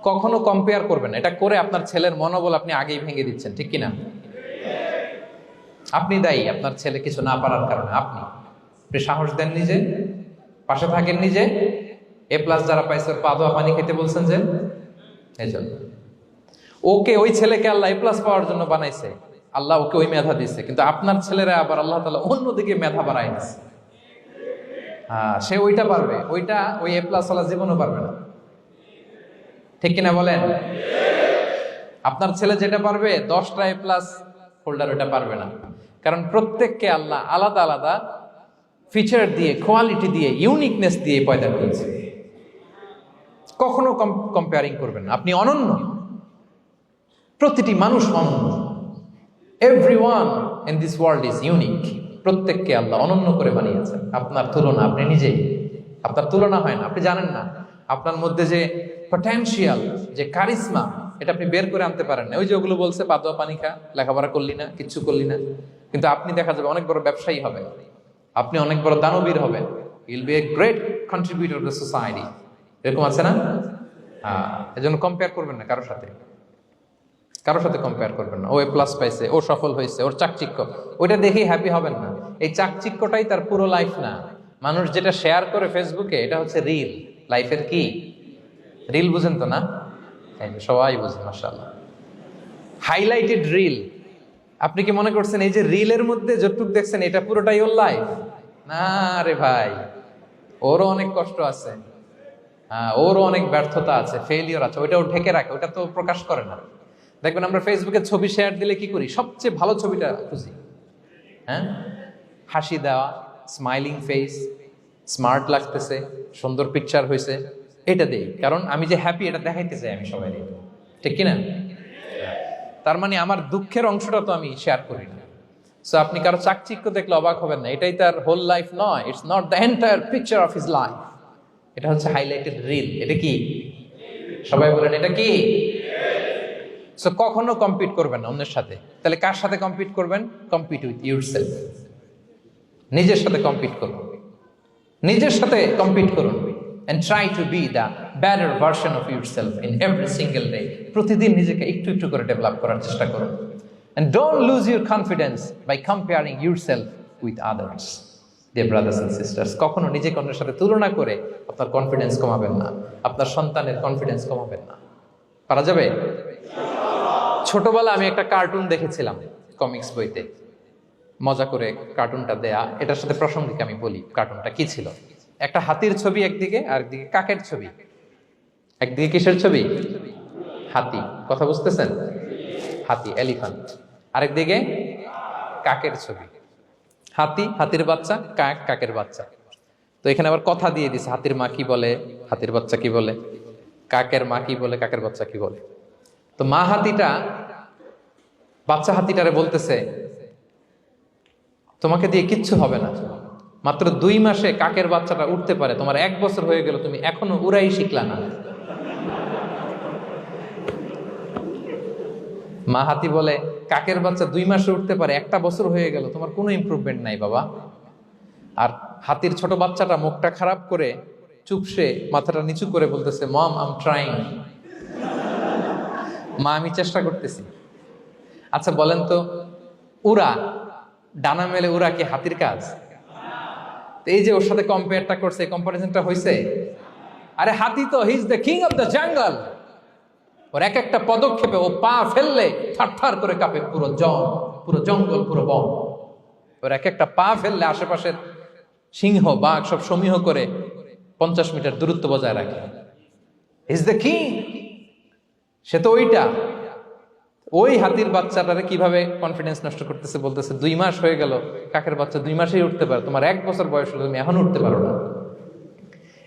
কখনো কম্পেয়ার করবেন না, এটা করে আপনার ছেলের মনোবল আপনি আগেই ভেঙে দিচ্ছেন, ঠিক কিনা? আপনি দায়ী আপনার ছেলে কিছু না পারার কারণে। আপনি সাহস দেন নিজে, পাশে থাকেন নিজে। A+ যারা পাইছে ওর পা ধোয়া পানি খেতে বলছেন যে, এই জন্য ওকে, ওই ছেলেকে আল্লাহ A+ পাওয়ার জন্য বানাইছে, আল্লাহ ওকে ওই মেধা দিচ্ছে, কিন্তু আপনার ছেলেরা আবার আল্লাহ তাআলা অন্যদিকে মেধা বাড়াই দিচ্ছে। সে ওইটা পারবে, ওইটা ওই A+ ওয়ালা জীবনও পারবে না, ঠিক কিনা বলেন? আপনার ছেলে যেটা পারবে 10টা A+ হোল্ডার ওইটা পারবে না, কারণ প্রত্যেককে আল্লাহ আলাদা আলাদা ফিচার দিয়ে, কোয়ালিটি দিয়ে, ইউনিকনেস দিয়ে পয়দা করেছে। কখনো কম্পেয়ারিং করবেন না। আপনি অনন্য, প্রতিটি মানুষ অনন্য। Everyone in this world is unique. প্রত্যেককে আল্লাহ অনন্য করে বানিয়েছেন। আপনার তুলনা আপনি নিজেই, আপনার তুলনা হয় না, আপনি জানেন না। আপনার মধ্যে যে পটেনশিয়াল, যে কারিশমা, এটা আপনি বের করে আনতে পারেন না। ওই যে ওগুলো বলছে পাতোয়া পানি খা, লেখাপড়া করলি না, কিচ্ছু করলি না, কিন্তু আপনি দেখা যাবে অনেক বড় ব্যবসায়ী হবে, আপনি অনেক বড় দানবীর হবেন। You'll B a great contributor two society. এরকম আছে না? এজন্য কম্পেয়ার করবেন না কারোর সাথে, কারোর সাথে কম্পেয়ার করবেন না। ও এ প্লাস পাইছে, ও সফল হয়েছে, ওর চাকচিক্য, ওইটা দেখেই হ্যাপি হবেন না। এই চাকচিক্যটাই তার পুরো লাইফ না। মানুষ যেটা শেয়ার করে ফেসবুকে, এটা হচ্ছে রিল। লাইফের কি রিল? বুঝেন তো না? সবাই বুঝেন, মাশাআল্লাহ। Highlighted reel. আপনি কি মনে করছেন এই যে রিলের মধ্যে যতটুকু দেখছেন এটা পুরোটাই ওর লাইফ? না রে ভাই, ওরও অনেক কষ্ট আছে, ওরও অনেক ব্যর্থতা আছে, ফেলিওর আছে, ওইটাও ঢেকে রাখে, ওটা তো প্রকাশ করে না। দেখবেন আমরা ফেসবুকে ছবি শেয়ার দিলে কি করি? সবচেয়ে ভালো ছবিটা খুঁজি, হ্যাঁ, হাসি দেওয়া, স্মাইলিং ফেস, স্মার্ট লাগতেছে, সুন্দর পিকচার হয়েছে, এটা দেই। কারণ আমি যে হ্যাপি এটা দেখাইতে চাই আমি সবাই, ঠিক কিনা? তার মানে আমার দুঃখের অংশটা তো আমি শেয়ার করি না। সো আপনি কারো চাকচিক্য দেখলে অবাক হবেন না, এটাই তার হোল লাইফ নয়। It's not the entire picture of his life. এটা হচ্ছে হাইলাইটেড রিল। এটা কি? সবাই বলেন এটা কি? সো কখনো কম্পিট করবেন না অন্যের সাথে। তাহলে কার সাথে কম্পিট করবেন? Compete with yourself. নিজের সাথে কম্পিট করুন, নিজের সাথে কম্পিট করুন। and try to be the better version of yourself in every single day. প্রতিদিন নিজেকে একটু একটু করে ডেভেলপ করার চেষ্টা করুন। and don't lose your confidence by comparing yourself with others. Dear brothers and sisters, কখনো নিজেকে অন্যের সাথে তুলনা করে আপনার কনফিডেন্স কমাবেন না, আপনার সন্তানের কনফিডেন্স কমাবেন না। পারা যাবে? ছোটবেলা আমি একটা কার্টুন দেখেছিলাম কমিক্স বইতে, মজা করে কার্টুনটা দেয়া। এটার সাথে প্রাসঙ্গিক আমি বলি কার্টুনটা কি ছিল। একটা হাতির ছবি একদিকে, আর একদিকে কাকের ছবি। একদিকে কিসের ছবি? হাতি। কথা বুঝতেছেন? হাতি, এলিফ্যান্ট। আরেকদিকে কাকের ছবি। হাতি, হাতির বাচ্চা, কাক, কাকের বাচ্চা। তো এখানে আবার কথা দিয়ে দিছে, হাতির মা কি বলে, হাতির বাচ্চা কি বলে, কাকের মা কি বলে, কাকের বাচ্চা কি বলে। তো মা হাতিটা বাচ্চা হাতিটারে বলতেছে, তোমাকে দিয়ে কিচ্ছু হবে না, মাত্র 2 মাসে কাকের বাচ্চাটা উঠতে পারে, তোমার 1 বছর হয়ে গেল, তুমি এখনো উড়াই শিখলা না। মা হাতি বলে, কাকের বাচ্চা 2 মাসে উঠতে পারে, 1 বছর হয়ে গেল, তোমার কোনো ইমপ্রুভমেন্ট নাই বাবা। আর হাতির ছোট বাচ্চাটা মুখটা খারাপ করে চুপসে মাথাটা নিচু করে বলতেছে, মম আই এম ট্রাইং। মা আমি চেষ্টা করতেছি। আচ্ছা বলেন তো, উড়া, ডানা মেলে উড়া কি হাতির কাজ? এই যে ওর সাথে কম্পেয়ারটা করছে, কম্পারিজনটা হয়েছে। আরে হাতি তো he is the king of the jungle. ওর এক একটা পদক্ষেপে ও পা ফেললে থারথার করে কাঁপে পুরো জঙ্গল, পুরো বন। ওর এক একটা পা ফেললে আশেপাশের সিংহ, বাঘ সব সমীহ করে 50 মিটার দূরত্ব বজায় রাখে। Is the king. সে তো ওইটা। ওই হাতির বাচ্চাটারে কিভাবে কনফিডেন্স নষ্ট করতেছে, বলতেছে 2 মাস হয়ে গেল, কাকের বাচ্চা 2 মাসেই উঠতে পারে, তোমার 1 বছর বয়স হলো, তুমি এখন উঠতে পারো না।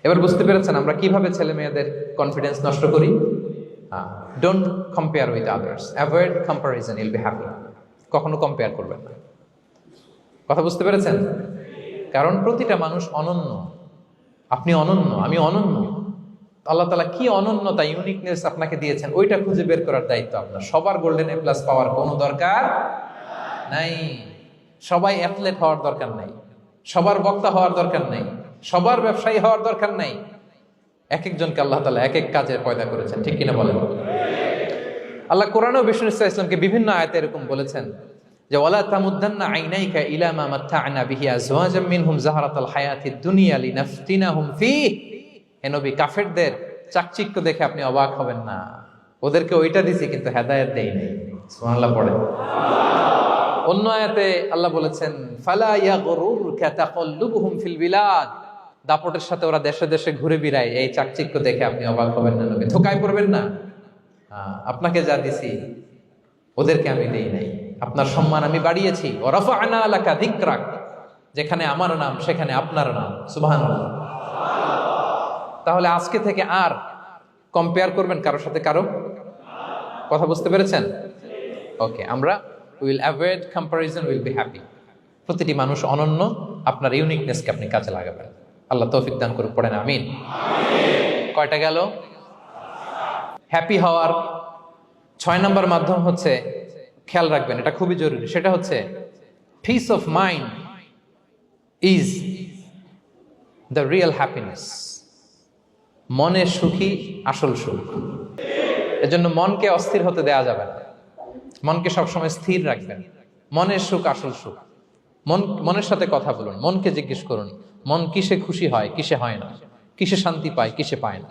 এবার বুঝতে পেরেছেন আমরা কিভাবে ছেলে মেয়েদের কনফিডেন্স নষ্ট করি? Don't compare with others, avoid comparison, Yule be happy. কখনো কম্পেয়ার করবেন না। কথা বুঝতে পেরেছেন? কারণ প্রতিটা মানুষ অনন্য। আপনি অনন্য, আমি অনন্য। আল্লাহ তাআলা কি অনন্যতা, ইউনিকনেস আপনাকে দিয়েছেন, ওইটা খুঁজে বের করার দায়িত্ব আপনার। সবার গোল্ডেন A+ পাওয়ার কোনো দরকার নাই। সবাই অ্যাথলেট হওয়ার দরকার নাই, সবার বক্তা হওয়ার দরকার নাই, সবার ব্যবসায়ী হওয়ার দরকার নাই। এক একজনকে আল্লাহ তাআলা এক এক কাজে পয়দা করেছেন, ঠিক কিনা বলেন? আল্লাহ কোরআনেও বিষ্ণু ইসা ইসলামকে বিভিন্ন আয়াতে এরকম বলেছেন যে ওয়ালা তামুদ্দান্না আইনাইকা ইলা মা মাত্তা'না বিহি আজওয়াজাম মিনহুম যাহরাতাল হায়াতিদ দুনিয়া লিনাফতিনাহুম ফীহ। হে নবী, কাফেরদের চাকচিক্য দেখে আপনি অবাক হবেন না। ওদেরকে ওইটা দিছি কিন্তু হেদায়েত দেই নাই। সুবহানাল্লাহ পড়ে। অন্য আয়াতে আল্লাহ বলেছেন ফালা ইয়াগরুরকা তাকাল্লুবুহুম ফিল বিলাদ। দাপটের সাথে ওরা দেশে দেশে ঘুরে বেড়ায়, এই চাকচিক্য দেখে আপনি অবাক হবেন না নবী, ধোঁকায় পড়বেন না। আপনাকে যা দিছি ওদেরকে আমি দেই নাই। আপনার সম্মান আমি বাড়িয়েছি। ওয়া রাফা'না লাকা যিকরাক, যেখানে আমার নাম সেখানে আপনার নাম। সুবহানাল্লাহ। তাহলে আজকে থেকে আর কম্পেয়ার করবেন কারোর সাথে কারো? কথা বুঝতে পেরেছেন? ওকে, আমরা will avoid comparison, will be happy. প্রতিটি মানুষ অনন্য, আপনার ইউনিকনেসকে আপনি কাজে লাগাবেন। আল্লাহ তৌফিক দান করুক, পড়েন আমিন। কয়টা গেল? হ্যাপি হওয়ার 6 নম্বর মাধ্যম হচ্ছে, খেয়াল রাখবেন এটা খুবই জরুরি, সেটা হচ্ছে piece of mind is the real happiness. মনের সুখী আসল সুখ। এজন্য মনকে অস্থির হতে দেয়া যাবে না, মনকে সবসময় স্থির রাখবেন। মনের সুখ আসল সুখ। মনের সাথে কথা বলুন, মনকে জিজ্ঞেস করুন মন কিসে খুশি হয়, কিসে হয় না, কিসে শান্তি পায়, কিসে পায় না।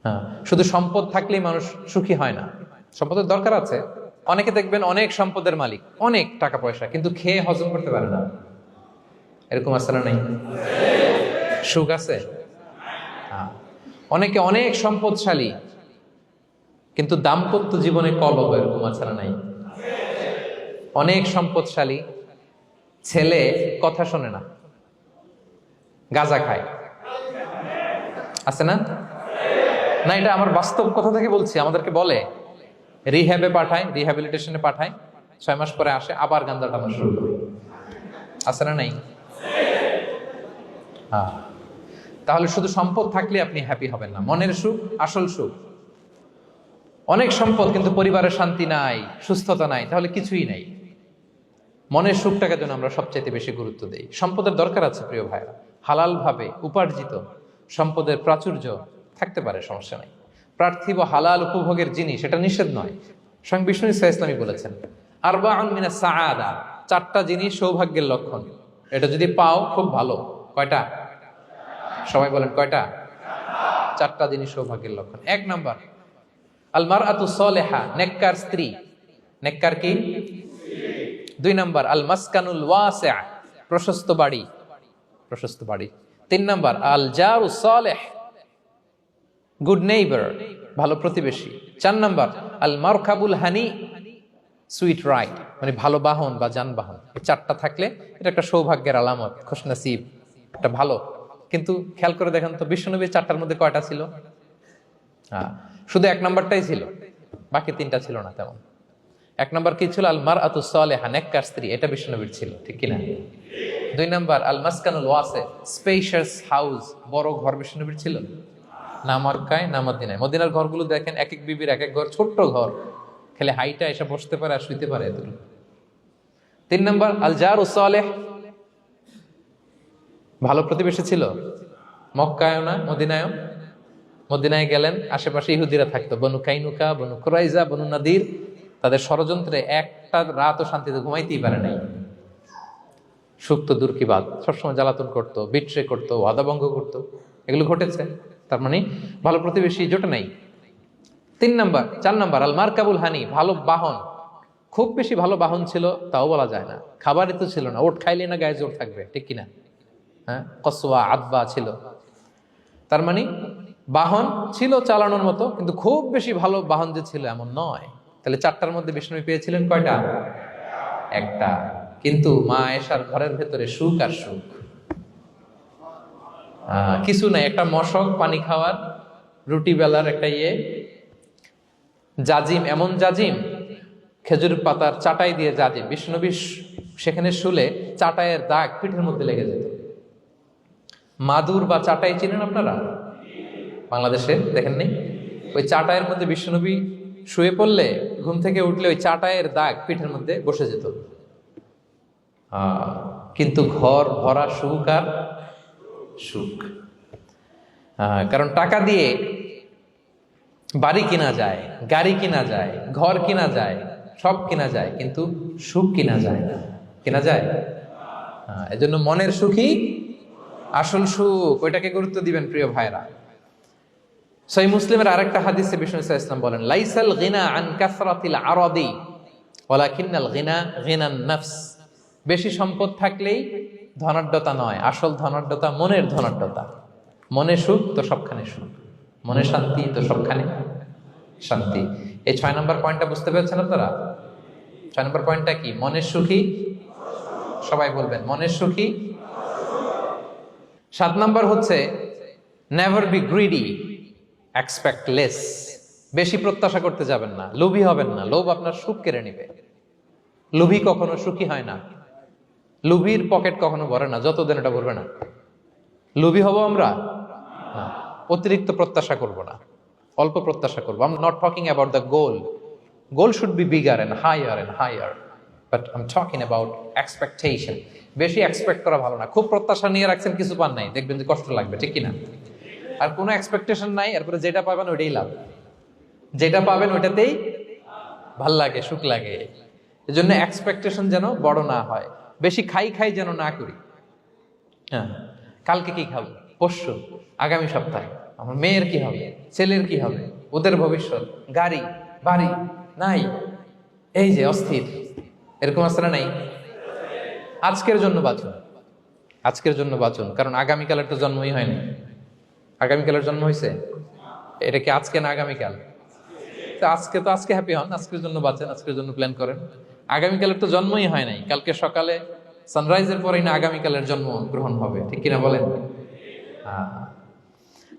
হ্যাঁ, শুধু সম্পদ থাকলেই মানুষ সুখী হয় না, সম্পদের দরকার আছে। অনেকে দেখবেন অনেক সম্পদের মালিক, অনেক টাকা পয়সা, কিন্তু খেয়ে হজম করতে পারে না। এরকম আছে না? নাই? সুখ আছে? অনেকে অনেক সম্পদশালী, কিন্তু দাম্পত্য জীবনে কলহ, এরকম আছে না? নাই? অনেক সম্পদশালী ছেলে কথা শোনে না, গাঁজা খায়, আছে না? না, এটা আমার বাস্তব কথা থেকে বলছি। আমাদেরকে বলে রিহ্যাবে পাঠায়, রিহ্যাবিলিটেশনে পাঠায়, 6 মাস পরে আসে আবার গাঁজা টানা শুরু করে। আছে না? নাই? হ্যাঁ, তাহলে শুধু সম্পদ থাকলে আপনি হ্যাপি হবেন না। মনের সুখ আসল সুখ। অনেক সম্পদ কিন্তু পরিবারের শান্তি নাই, সুস্থতা নাই, তাহলে কিছুই নাই। মনের সুখটাকে যেন আমরা সবচাইতে বেশি গুরুত্ব দেই। সম্পদের দরকার আছে প্রিয় ভাইরা, হালাল ভাবে উপার্জিত সম্পদের প্রাচুর্য থাকতে পারে, সমস্যা নাই। পার্থিব হালাল উপভোগের জিনিস, এটা নিষেধ নয়। স্বয়ং বিষ্ণু ইসলামী বলেছেন আরবাউন মিনাস সাআদা, 4টা জিনিস সৌভাগ্যের লক্ষণ। এটা যদি পাও খুব ভালো। কয়টা? সবাই বলেন কয়টা? 4টা জিনিস সৌভাগ্যের লক্ষণ। 1 নাম্বার আল মারআতু সালেহা, নেককার স্ত্রী। নেককার কি? 2 নাম্বার আল মাসকানুল ওয়াসিআ, প্রশস্ত বাড়ি, প্রশস্ত বাড়ি। 3 নাম্বার আল জারু সালেহ, গুড নেইবার, ভালো প্রতিবেশী। 4 নাম্বার আল মারকাবুল হানি, সুইট রাইড, মানে ভালো বাহন বা যানবাহন। 4টা থাকলে এটা একটা সৌভাগ্যের আলামত, খুশনসিব, এটা ভালো। কিন্তু খেয়াল করে দেখেন তো বিশ্বনবীর 4টার মধ্যে কয়টা ছিল? শুধু 1 নাম্বারটাই ছিল, বাকি 3টা ছিল না তেমন। 1 নাম্বার কি ছিল? আল মারআতু সালেহা, নেককার স্ত্রী, এটা বিশ্বনবীর ছিল, ঠিক কিনা? 2 নাম্বার আল মাসকানুল ওয়াসি, স্পেশিয়াস হাউস, বড় ঘর, বিশ্বনবীর ছিল না? মক্কায় না মদিনায়? মদিনার ঘরগুলো দেখেন, এক এক বিবির এক এক ঘর, ছোট্ট ঘর, খেলে হাইটা এসে বসতে পারে আর শুইতে পারে এতটুকু। 3 নাম্বার আল জারু সালেহ, ভালো প্রতিবেশী ছিল। মক্কায়ও না মদিনায়ও। মদিনায় গেলেন, আশেপাশে ইহুদিরা থাকতো, বনু কাইনুকা, বনু কুরাইজা, বনু নাদির। তাদের ষড়যন্ত্রে একটা রাতও শান্তিতে ঘুমাইতেই পারে নাই। সুখ তো দূর কি বাদ, সবসময় জ্বালাতন করতো, বিট্রে করতো, ওয়াদাভঙ্গ করতো, এগুলো ঘটেছে। তার মানে ভালো প্রতিবেশী জোটে নাই। 4 নাম্বার আল মারকাবুল হানি, ভালো বাহন। খুব বেশি ভালো বাহন ছিল তাও বলা যায় না, খাবারই তো ছিল না, ওট খাইলে না গায়ে জোর থাকবে, ঠিক কিনা? হ্যাঁ, কসওয়া আদবা ছিল। তার মানে বাহন ছিল চালানোর মতো, কিন্তু খুব বেশি ভালো বাহন যে ছিল এমন নয়। তাহলে 4টার মধ্যে বিষ্ণু পেয়েছিলেন কয়টা? 1টা। কিন্তু মা আয়েশার ঘরের ভেতরে সুখ আর সুখ, কিছু নাই। একটা মশক, পানি খাওয়ার, রুটি বেলার একটা জাজিম, এমন জাজিম, খেজুর পাতার চাটাই দিয়ে জাজিম। বিষ্ণুনবী সেখানে শুলে চাটাইয়ের দাগ পিঠের মধ্যে লেগে যেত। মাদুর বা চাটাই চিনেন আপনারা? বাংলাদেশে দেখেন নেই? ওই চাটাইয়ের মধ্যে বিষ্ণুনবী শুয়ে পড়লে ঘুম থেকে উঠলে ওই চাটাইয়ের দাগ পিঠের মধ্যে বসে যেত। কিন্তু ঘর ভরা সুখ আর সুখ। কারণ টাকা দিয়ে বাড়ি কিনা যায়, গাড়ি কিনা যায়, ঘর কিনা যায়, সব কিনা যায়, কিন্তু সুখ কিনা যায় না। কিনা যায়? এজন্য মনের সুখই আসল সুখ, ওইটাকে গুরুত্ব দিবেন প্রিয় ভাইরা। সহিহ মুসলিমের আরেকটা হাদিসে বিষ্ণু ইসলাম বলেন লাইসাল গিনা আন কাসরাতিল আরাদি ওয়ালাকিন্নাল গিনা গিনান নফস। বেশি সম্পদ থাকলেই ধনাঢ্যতা নয়, আসল ধনাঢ্যতা মনের ধনাঢ্যতা। মনে সুখ তো সবখানে সুখ, মনে শান্তি তো সবখানে শান্তি। এই 6 নম্বর পয়েন্টটা বুঝতে পেরেছেন আপনারা? 6 নম্বর পয়েন্টটা কি? মনের সুখী, সবাই বলবেন মনের সুখী। 7 নম্বর হচ্ছে never be greedy, expect less, বেশি প্রত্যাশা করতে যাবেন না, লোভী হবেন না। লোভ আপনার সুখ কেড়ে নিবে। লোভী কখনো সুখী হয় না, লোভীর পকেট কখনো ভরে না যতদিন এটা ভরবে না। লোভী হব আমরা না, অতিরিক্ত প্রত্যাশা করব না, অল্প প্রত্যাশা করবো। I am not talking about the goal, goal should be bigger and higher, but I am talking about expectation. বেশি এক্সপেক্ট করা ভালো না। খুব প্রত্যাশা নিয়ে রাখছেন, কিছু পান নাই, দেখবেন যে কষ্ট লাগবে, ঠিক কিনা? আর কোনো এক্সপেকটেশন নাই, এরপরে যেটা পাবেন ওইটাই লাভ, যেটা পাবেন ওইটাতেই ভাল লাগে, সুখ লাগে। এই জন্য এক্সপেকটেশন যেন বড় না হয়, বেশি খাই যেন না করি। হ্যাঁ, কালকে কি খাবো, পরশু, আগামী সপ্তাহে আমার মেয়ের কি হবে, ছেলের কি হবে, ওদের ভবিষ্যৎ, গাড়ি বাড়ি নাই, এই যে অস্থির, এরকম আসলে নাই। আজকের জন্য বাঁচুন, আজকের জন্য বাঁচুন, কারণ আগামীকালের তো জন্মই হয়নি। আগামীকালের জন্ম হয়েছে, এটা কি আজকে না আগামীকাল? তো আজকে হ্যাপি হন, আজকের জন্য বাঁচেন, আজকের জন্য প্ল্যান করেন। আগামীকালের তো জন্মই হয় নাই, কালকে সকালে সানরাইজের পরেই না আগামীকালের জন্ম গ্রহণ হবে, ঠিক কিনা বলেন?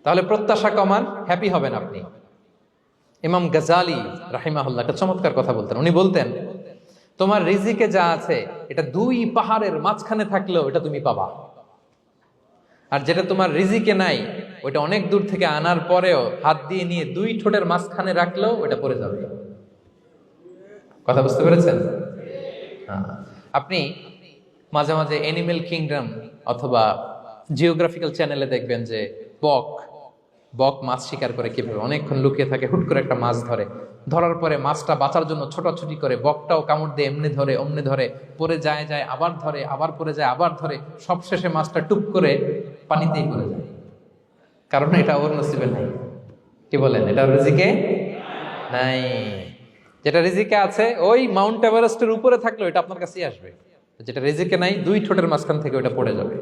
তাহলে প্রত্যাশা কমান, হ্যাপি হবেন আপনি। ইমাম গাজালি রাহিমাহুল্লাহ একটা চমৎকার কথা বলতেন। উনি বলতেন, তোমার রিজিকে যা আছে এটা 2 পাহাড়ের মাঝখানে থাকলেও এটা তুমি পাবা, আর যেটা তোমার রিজিকে নাই ওইটা অনেক দূর থেকে আনার পরেও হাত দিয়ে নিয়ে 2 ঠোঁটের মাঝখানে রাখলেও ওটা পড়ে যাবে। কথা বুঝতে পেরেছেন? আপনি মাঝে মাঝে অ্যানিমেল কিংডম অথবা জিওগ্রাফিক্যাল চ্যানেলে দেখবেন যে বক মাছ শিকার করে কিভাবে অনেকক্ষণ লুকিয়ে থাকে, হুট করে একটা মাছ ধরে, ধরার পরে মাছটা বাঁচার জন্য ছোটাছুটি করে, বকটাও কামড় দিয়ে এমনি ধরে অমনি ধরে, পরে যায় আবার ধরে, আবার পরে যায় আবার ধরে, সবশেষে মাছটা টুপ করে পানিতেই পড়ে যায়, কারণ এটা ওর নসিবে নাই। কি বলেন? এটা রিজিকে নাই। যেটা রিজিকে আছে ওই মাউন্ট এভারেস্টের উপরে থাকলেও এটা আপনার কাছেই আসবে, যেটা রিজিকে নাই 2 ঠোঁটের মাঝখান থেকে ওটা পড়ে যাবে।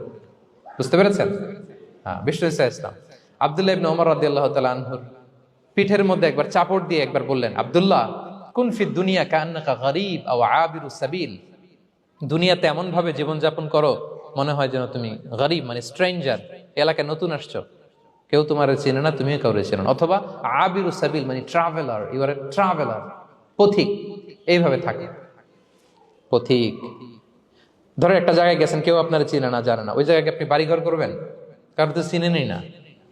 বুঝতে পেরেছেন? হ্যাঁ, বিষ্ণু ইসলাম আব্দুল্লাহ ইবনে ওমর রাদিয়াল্লাহু তাআলা আনহুর পিঠের মধ্যে একবার চাপড় দিয়ে একবার বললেন, আব্দুল্লাহ, কুন ফিদ দুনিয়া কান্নাকা গরীব আও আবিরুস সাবিল। দুনিয়াতে এমন ভাবে জীবনযাপন করো মনে হয় যেন তুমি গরীব, মানে স্ট্রেঞ্জার, এলাকায় নতুন আসছো, কেউ তোমার চেনে না, তুমিও কাউরে চেনো না। অথবা আবিরুস সাবিল মানে traveller, you are a traveller, পথিক। এইভাবে থাকে পথিক। ধরো একটা জায়গায় গেছেন, কেউ আপনারা চিনে না, জানে না, ওই জায়গায় আপনি বাড়িঘর করবেন? কারণ তো চিনেনই না,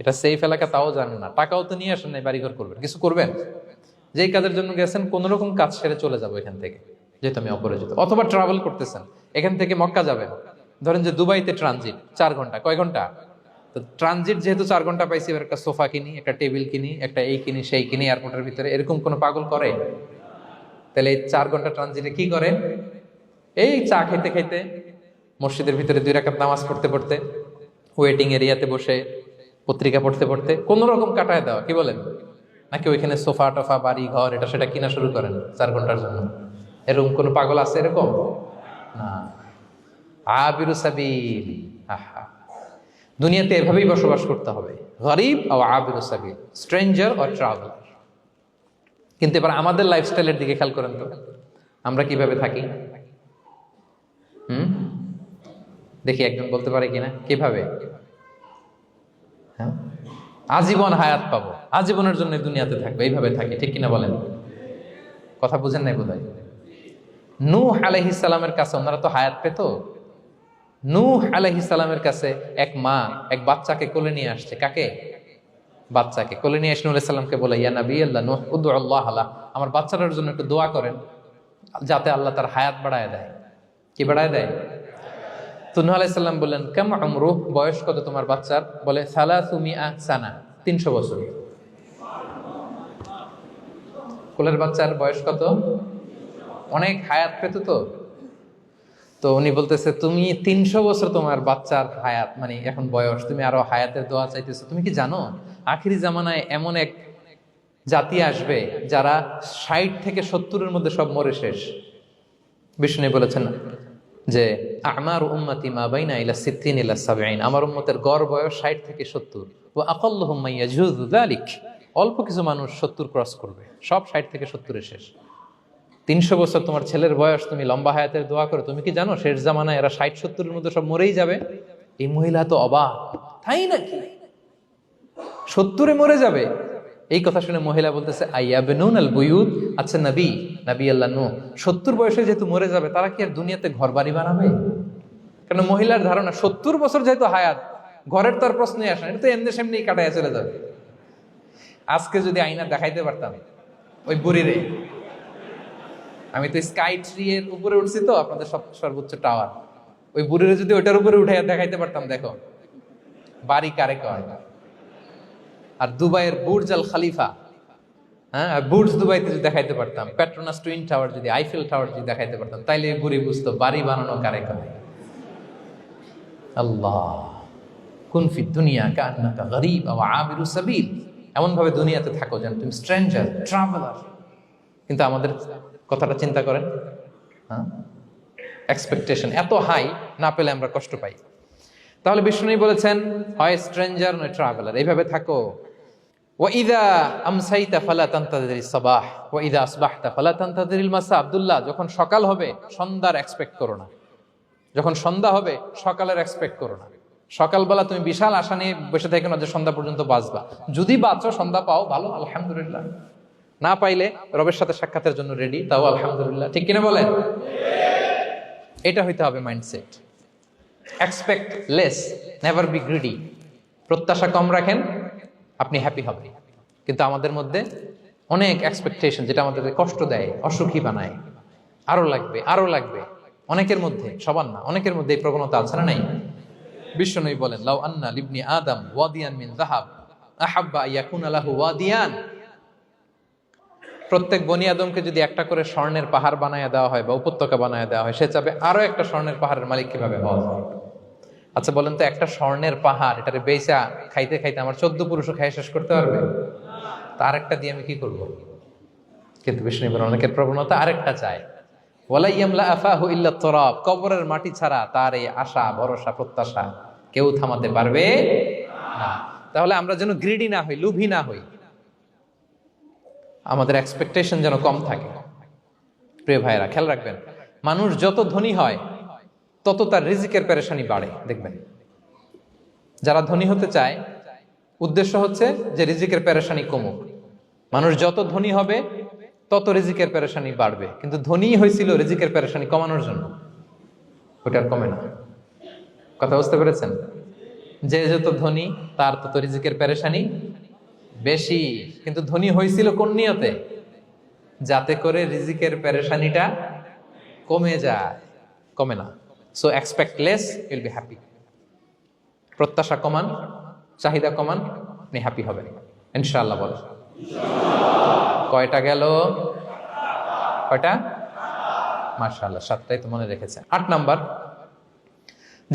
এটা সেফ এলাকা তাও জানেন না, টাকাও তো নিয়ে আসেন নাই, বাড়িঘর করবেন? কিছু করবেন? যেই কাজের জন্য গেছেন কোন রকম কাজ সেরে চলে যাবো এখান থেকে, যেহেতু আমি অপরিচিত। অথবা ট্রাভেল করতেছেন, এখান থেকে মক্কা যাবেন, ধরেন যে দুবাইতে ট্রানজিট 4 ঘন্টা, কয় ঘন্টা? তো ট্রানজিট যেহেতু 4 ঘন্টা পাইছি, এবার একটা সোফা কিনি, একটা টেবিল কিনি, একটা এই কিনি সেই কিনি এয়ারপোর্টের ভিতরে, এরকম কোনো পাগল করে? তাহলে এই 4 ঘন্টা ট্রানজিটে কি করে? এই চা খেতে খেতে, মসজিদের ভিতরে 2 রাকাত নামাজ পড়তে পড়তে, ওয়েটিং এরিয়াতে বসে পত্রিকা পড়তে পড়তে কোন রকম কাটায় দেওয়া। কি বলেন? নাকি ওইখানে সোফা টোফা বাড়ি ঘর এটা সেটা কিনা শুরু করেন 4 ঘন্টার জন্য? এরকম কোন পাগল আছে এরকম? না। আবিরু সাবিল, আহা, দুনিয়াতে এভাবেই বসবাস করতে হবে, গরিব ও আবিরু সাবিল, স্ট্রেঞ্জার অর ট্রাভেলার। কিন্তু এবার আমাদের লাইফস্টাইলের দিকে খেয়াল করেন তো, আমরা কিভাবে থাকি? দেখি একজন বলতে পারে কিনা কিভাবে? হ্যাঁ, আজীবন হায়াত পাবো, আজীবনের জন্য দুনিয়াতে থাকবে, এইভাবে থাকে, ঠিক কিনা বলেন? কথা বুঝেন নাই বোধহয়। নূহ আলাইহিস সালামের কাছে ওনারা তো হায়াত পেত। নূহ আলাইহিস সালামের কাছে এক মা এক বাচ্চাকে কোলে নিয়ে আসছে। কাকে? বাচ্চাকে কোলে নিয়ে এসে নূহ আলাইহিস সালামকে বলে, ইয়া নবী আল্লাহ নূহ উদউ আল্লাহ আলা, আমার বাচ্চাটার জন্য একটু দোয়া করেন যাতে আল্লাহ তার হায়াত বাড়ায় দেয়। কি বাড়ায় দেয়? তো নূহ আলাইহিস সালাম বললেন, কাম উমরুহ, বয়স কত তোমার বাচ্চার? বলে 300 সানা, 300 বছর। কোলের বাচ্চার বয়স কত? অনেক হায়াত পেত তো। তো উনি বলতেছে, তুমি 300 বছর তোমার বাচ্চার হায়াত, মানে এখন বয়স, তুমি আরো হায়াতের দোয়া চাইতেছো। তুমি কি জানো আখিরি জামানায় এমন এক জাতি আসবে যারা 60 থেকে 70-এর মধ্যে সব মরে শেষ। বিষ্ণু বলেছেন যে আমার উম্মতি মা বাইনা ইলা 60 ইলা 70, আমার উম্মতের গড় বয়স 60 থেকে 70। ওয়া আকাল্লুহুম মাইয়াজুযু যালিক, অল্প কিছু মানুষ 70 ক্রস করবে, সব 60 থেকে 70-এ শেষ। 300 বছর তোমার ছেলের বয়স, তুমি লম্বা হায়াতের দোয়া করো, তুমি কি জানো শেষ জামানায় এরা 60-70-এর মধ্যে সব মরেই যাবে? এই মহিলা তো অবাক, তাই নাকি 70-এ মরে যাবে? এই কথা শুনে মহিলা বলতেছে আইয়াবনুন আল বুয়ুত, আচ্ছা নবী, নবী আল্লাহ নূহ 70 বয়সে যেহেতু মরে যাবে, তারা কি আর দুনিয়াতে ঘর বাড়ি বানাবে? কারণ মহিলার ধারণা 70 বছর যেহেতু হায়াত, ঘরের তো আর প্রশ্নই আসে না, এটা তো এমনি সেমনি কাটাইয়া চলে যাবে। আজকে যদি আয়না দেখাইতে পারতাম ওই বুড়িরে, আমি তো স্কাই ট্রি এর উপরে উঠছি, তো আপনাদের সর্বোচ্চ টাওয়ার, ওই বুড়িরে যদি ওইটার উপরে উঠে দেখাইতে পারতাম, দেখো বাড়ি কারে কয়। আর দুবাইয়ের বুর্জ আল খালিফা, হ্যাঁ, বুর্জ দুবাইতে যদি দেখাইতে পারতাম, পেট্রোনাস টুইন টাওয়ার যদি, আইফেল টাওয়ার যদি দেখাইতে পারতাম, তাইলে বুড়ি বুঝতো বাড়ি বানানো কারে কয়। আল্লাহ, কুন ফি দুনিয়া কান্নাকা গরীব আও আবিরু সাবিল, এমন ভাবে দুনিয়াতে থাকো যেন তুমি স্ট্রেঞ্জার, ট্রাভেলার। কিন্তু আমাদের কথাটা চিন্তা করেন, হ্যাঁ, এক্সপেকটেশন এত হাই, না পেলে আমরা কষ্ট পাই। তাহলে বিষ্ণু বলেছেন হয় স্ট্রেঞ্জার নয় ট্রাভেলার, এইভাবে থাকো। ওয়াইদা আমসাইতা ফালা তানতাযিরিস সাবাহ ওয়াইদা আসবাহতা ফালা তানতাযিরিল মাসা। আব্দুল্লাহ, যখন সকাল হবে সন্ধ্যার এক্সপেক্ট করো না, যখন সন্ধ্যা হবে সকালের এক্সপেক্ট করো না। সকালবেলা তুমি বিশাল আশা নিয়ে বসে থেকে না যে সন্ধ্যা পর্যন্ত বাঁচবা। যদি বাঁচো, সন্ধ্যা পাও, ভালো, আলহামদুলিল্লাহ। না পাইলে রবের সাথে সাক্ষাতের জন্য রেডি, তাও আলহামদুলিল্লাহ। ঠিক কিনা বলেন? এটা হইতে হবে mindset. Expect less, never be greedy. প্রত্যাশা কম রাখেন, আপনি হ্যাপি হবেন। কিন্তু আমাদের মধ্যে অনেক এক্সপেকটেশন, যেটা আমাদেরকে কষ্ট দেয়, অসুখী বানায়। আরো লাগবে, আরো লাগবে। অনেকের মধ্যে, সবার না, অনেকের মধ্যে এই প্রবণতা আছে না নাই? বিশ্বনবী বলেন, লাউ আন্না লিবনি আদম ওয়াদিয়ান মিন যাহাব আহাব্বা ইয়াকুনা লাহু ওয়াদিয়ান। প্রত্যেক বনি আদমকে যদি একটা করে স্বর্ণের পাহাড় বানায় দেওয়া হয় বা উপত্যকা বানায় দেওয়া হয়, সে চাবে আরো একটা স্বর্ণের পাহাড়ের মালিক কিভাবে হওয়া যায়। আচ্ছা বলেন তো, একটা স্বর্ণের পাহাড়, এটারে বেচা খাইতে খাইতে আমার 14 পুরুষও খাই শেষ করতে পারবে? তার একটা দিয়ে আমি কি করব? কিন্তু বিষ্ণু বলেন, অনেকের প্রবণতা আরেকটা চায়। ওয়ালা ইয়ামলা আফাহু ইল্লা তুরাব, কবরের মাটি ছাড়া তার এই আশা, ভরসা, প্রত্যাশা কেউ থামাতে পারবে না। তাহলে আমরা যেন গ্রিডি না হই, লোভী না হই, আমাদের এক্সপেকটেশন যেন কম থাকে। প্রিয় ভাইয়েরা, খেয়াল রাখবেন, মানুষ যত ধনী হয় তত তার রিজিকের পেরেশানি বাড়ে। দেখবেন, যারা ধনী হতে চায় উদ্দেশ্য হচ্ছে যে রিজিকের পেরেশানি কমুক। মানুষ যত ধনী হবে তত রিজিকের পেরেশানি বাড়বে। কিন্তু ধনী হয়েছিল রিজিকের পেরেশানি কমানোর জন্য, ওটা আর কমে না। কথা বুঝতে পেরেছেন? যে যত ধনী তার তত রিজিকের পেরেশানি বেশি। কিন্তু ধনী হয়েছিল কোন নিয়তে? যাতে করে রিজিকের পেরেশানিটা কমে যায়, কমে না। So expect less, will be happy. প্রত্যাশা কমান, চাহিদা কমান, আপনি হ্যাপি হবেন ইনশাআল্লাহ। বল কয়টা গেল? কয়টা? মাশাআল্লাহ, 7টাই তো মনে রেখেছেন। 8 নাম্বার,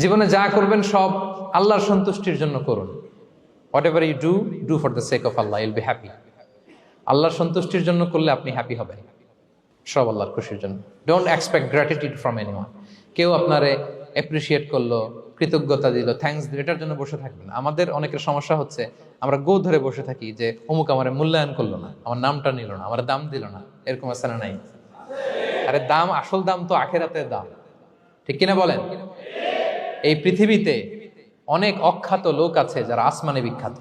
জীবনে যা করবেন সব আল্লাহর সন্তুষ্টির জন্য করুন। Whatever you do, do for the sake of Allah, you'll be happy. আল্লাহর সন্তুষ্টির জন্য করলে আপনি হ্যাপি হবেন, সব আল্লাহর খুশির জন্য। Don't expect gratitude from anyone. কেউ আপনারে অ্যাপ্রিশিয়েট করলো, কৃতজ্ঞতা দিল, থ্যাঙ্কস দিল, এটার জন্য বসে থাকবেন। আমাদের অনেকের সমস্যা হচ্ছে, আমরা গো ধরে বসে থাকি যে অমুক আমার মূল্যায়ন করলো না, আমার নামটা নিল না, আমার দাম দিল না। এরকম আছে না নাই? আরে দাম, আসল দাম তো আখিরাতের দাম। ঠিক কিনা বলেন? এই পৃথিবীতে অনেক অখ্যাত লোক আছে যারা আসমানে বিখ্যাত,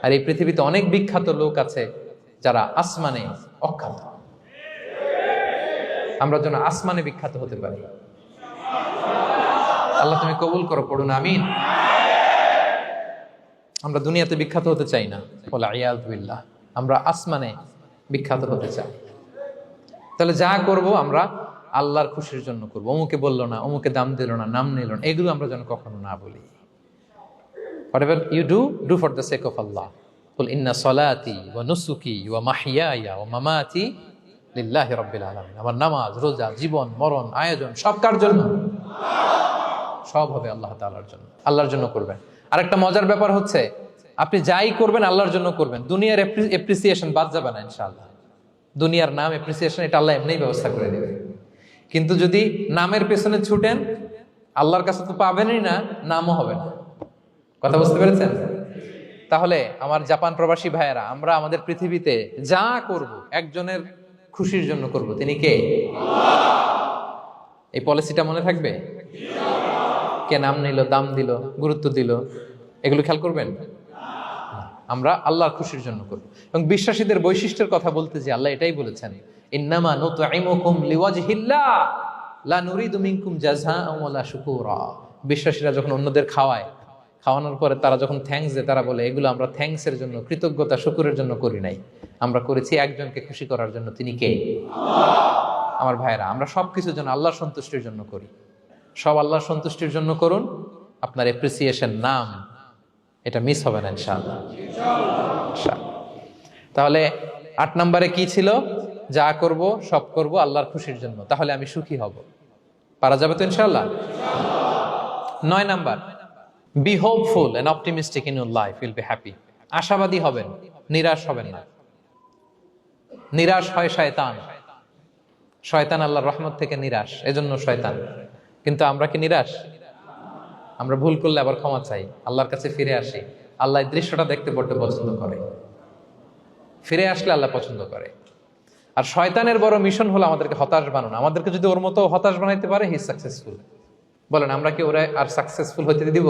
আর এই পৃথিবীতে অনেক বিখ্যাত লোক আছে যারা আসমানে অখ্যাত। আমরা যেন আসমানে বিখ্যাত হতে পারি। আল্লাহ তুমি কবুল করো, পড়ুন আমিন। আমরা দুনিয়াতে বিখ্যাত হতে চাই না, বলে আয়াযু বিল্লাহ, আমরা আসমানে বিখ্যাত হতে চাই। তাহলে যা করব আমরা আল্লাহর খুশির জন্য করবো। অমুকে বললো না, অমুকে দাম দিল না, নাম নিল না, এগুলো আমরা যেন কখনো না বলি। Whatever you do, do for the sake of Allah. Qul inna salati wa nusuki wa mahyaya wa mamati lillahi rabbil alamin. আমার নামাজ, রোজা, জীবন, মরণ, আয়োজন সব কার জন্য? সব হবে আল্লাহ তাআলার জন্য। আল্লাহর জন্য করবেন। আরেকটা মজার ব্যাপার হচ্ছে, আপনি যাই করবেন আল্লাহর জন্য করবেন। দুনিয়ার এপ্রিসিয়েশন বাদ যাবে না ইনশাআল্লাহ। দুনিয়ার নাম, এপ্রিসিয়েশন, এটা আল্লাহ এমনিই ব্যবস্থা করে দেবে। কিন্তু যদি নামের পেছনে ছুটেন, আল্লাহর কাছে তো পাবেনই না, নামও হবে না। কথা বুঝতে পেরেছেন? তাহলে আমার জাপান প্রবাসী ভাইয়েরা, আমরা আমাদের পৃথিবীতে যা করব একজনের খুশির জন্য করব। তিনি কে? এই পলিসিটা মনে থাকবে? কে নাম নিল, দাম দিল, গুরুত্ব দিল, এগুলো খেয়াল করবেন? আমরা আল্লাহর খুশির জন্য করব। এবং বিশ্বাসীদের বৈশিষ্ট্যের কথা বলতে যে আল্লাহ এটাই বলেছেন, ইন্নামা নুতঈমুকুম লিওয়াজহিল্লাহ লা নুরিদু মিনকুম জাযাআন ওয়ালা শুকুরা। বিশ্বাসীরা যখন অন্যদের খাওয়ানোর পরে তারা যখন থ্যাঙ্কস দেয়, তারা বলে এগুলো আমরা থ্যাঙ্কসের জন্য, কৃতজ্ঞতা শুকরের জন্য করি নাই, আমরা করেছি একজনকে খুশি করার জন্য। তিনি কে? আমার ভাইরা, আমরা সবকিছুর জন্য আল্লাহর সন্তুষ্টির জন্য করি। সব আল্লাহর সন্তুষ্টির জন্য করুন, আপনার এপ্রিসিয়েশন নাম এটা মিস হবে না ইনশাআল্লাহ। তাহলে 8 নম্বরে কি ছিল? যা করব সব করব আল্লাহর খুশির জন্য, তাহলে আমি সুখী হব। পারা যাবে তো ইনশাআল্লাহ? 9 number, be hopeful and optimistic in your life, will be happy. আশাবাদী হবেন, নিরাশ হবেন না। নিরাশ হয় শয়তান। শয়তান আল্লাহর রহমত থেকে নিরাশ, এজন্য শয়তান। কিন্তু আমরা কি নিরাশ? আমরা ভুল করলে আবার ক্ষমা চাই, আল্লাহর কাছে ফিরে আসি। আল্লাহ এই দৃশ্যটা দেখতে বড্ড পছন্দ করে। ফিরে আসলে আল্লাহ পছন্দ করে। আর শয়তানের বড় মিশন হলো আমাদেরকে হতাশ বানানো। আমাদেরকে যদি ওর মতো হতাশ বানাইতে পারে, হি সাকসেসফুল। বলেন, আমরা কি ওরা আর সাকসেসফুল হতে দিব?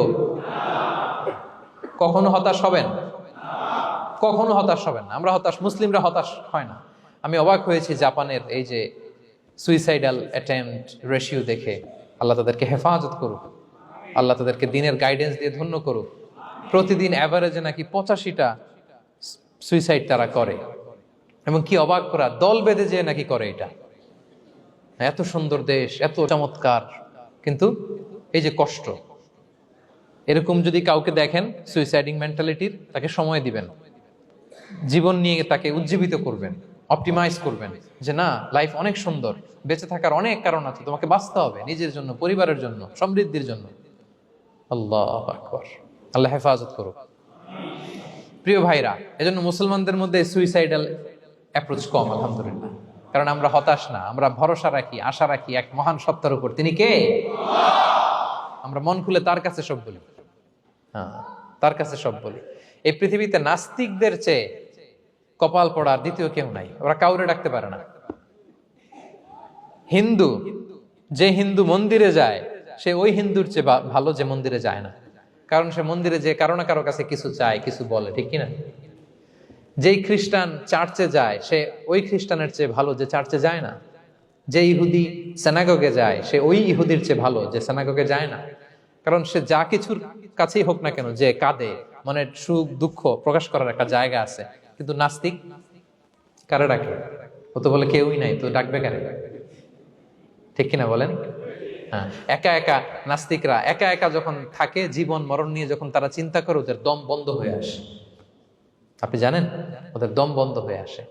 কখনো হতাশ হবেন? কখনো হতাশ হবেন না। আমরা হতাশ, মুসলিমরা হতাশ হয় না। আমি অবাক হয়েছি জাপানের এই যে সুইসাইডাল অ্যাটেম্পট রেশিও দেখে। আল্লাহ তাদেরকে হেফাজত করুক, আল্লাহ তাদেরকে দিনের গাইডেন্স দিয়ে ধন্য করুক। প্রতিদিন অ্যাভারেজে নাকি 85টা সুইসাইড তারা করে, এবং কি অবাক করা, দল বেঁধে যেয়ে নাকি করে এটা। এত সুন্দর দেশ, এত চমৎকার, কিন্তু এই যে কষ্ট। এরকম যদি কাউকে দেখেন সুইসাইডিং মেন্টালিটির, তাকে সময় দিবেন, জীবন নিয়ে তাকে উজ্জীবিত করবেন, অপটিমাইজ করবেন যে না, লাইফ অনেক সুন্দর, বেঁচে থাকার অনেক কারণ আছে, তোমাকে বাঁচতে হবে নিজের জন্য, পরিবারের জন্য, সমৃদ্ধির জন্য। আল্লাহু আকবার। আল্লাহ হেফাজত করুক। প্রিয় ভাইরা, এজন্য মুসলমানদের মধ্যে সুইসাইডাল অ্যাপ্রোচ কম, আলহামদুলিল্লাহ। কারণ আমরা হতাশ না, আমরা ভরসা রাখি, আশা রাখি এক মহান সত্তার উপর। তিনি কে? আমরা মন খুলে তার কাছে সব বলি। হ্যাঁ, তার কাছে সব বলি। এই পৃথিবীতে নাস্তিকদের চেয়ে কপাল পড়ার দ্বিতীয় কেউ নাই। ওরা কাউরে ডাকতে পারে না। হিন্দু, যে হিন্দু মন্দিরে যায়, সে ওই হিন্দুর চেয়ে ভালো যে মন্দিরে যায় না। কারণ সে মন্দিরে যে কারো না কারো কাছে কিছু চায়, কিছু বলে, ঠিক কিনা? যেই খ্রিস্টান চার্চে যায়, সে ওই খ্রিস্টানের চেয়ে ভালো যে চার্চে যায় না। যে ইহুদি সেনাগগে যায়, সে ওই ইহুদির চেয়ে ভালো যে সেনাগগে যায় না। কারণ সে যা কিছুর কাছেই হোক না কেন, যে কাঁদে, মনের সুখ দুঃখ প্রকাশ করার একটা জায়গা আছে। কিন্তু নাস্তিক কারে ডাকে? ও তো বলে কেউই নাই, তো ডাকবে কারে? ঠিক কিনা বলেন? হ্যাঁ, একা একা নাস্তিকরা একা একা যখন থাকে, জীবন মরণ নিয়ে যখন তারা চিন্তা করে, ওদের দম বন্ধ হয়ে আসে। আপনি জানেন, ওদের দম বন্ধ হয়ে আসে।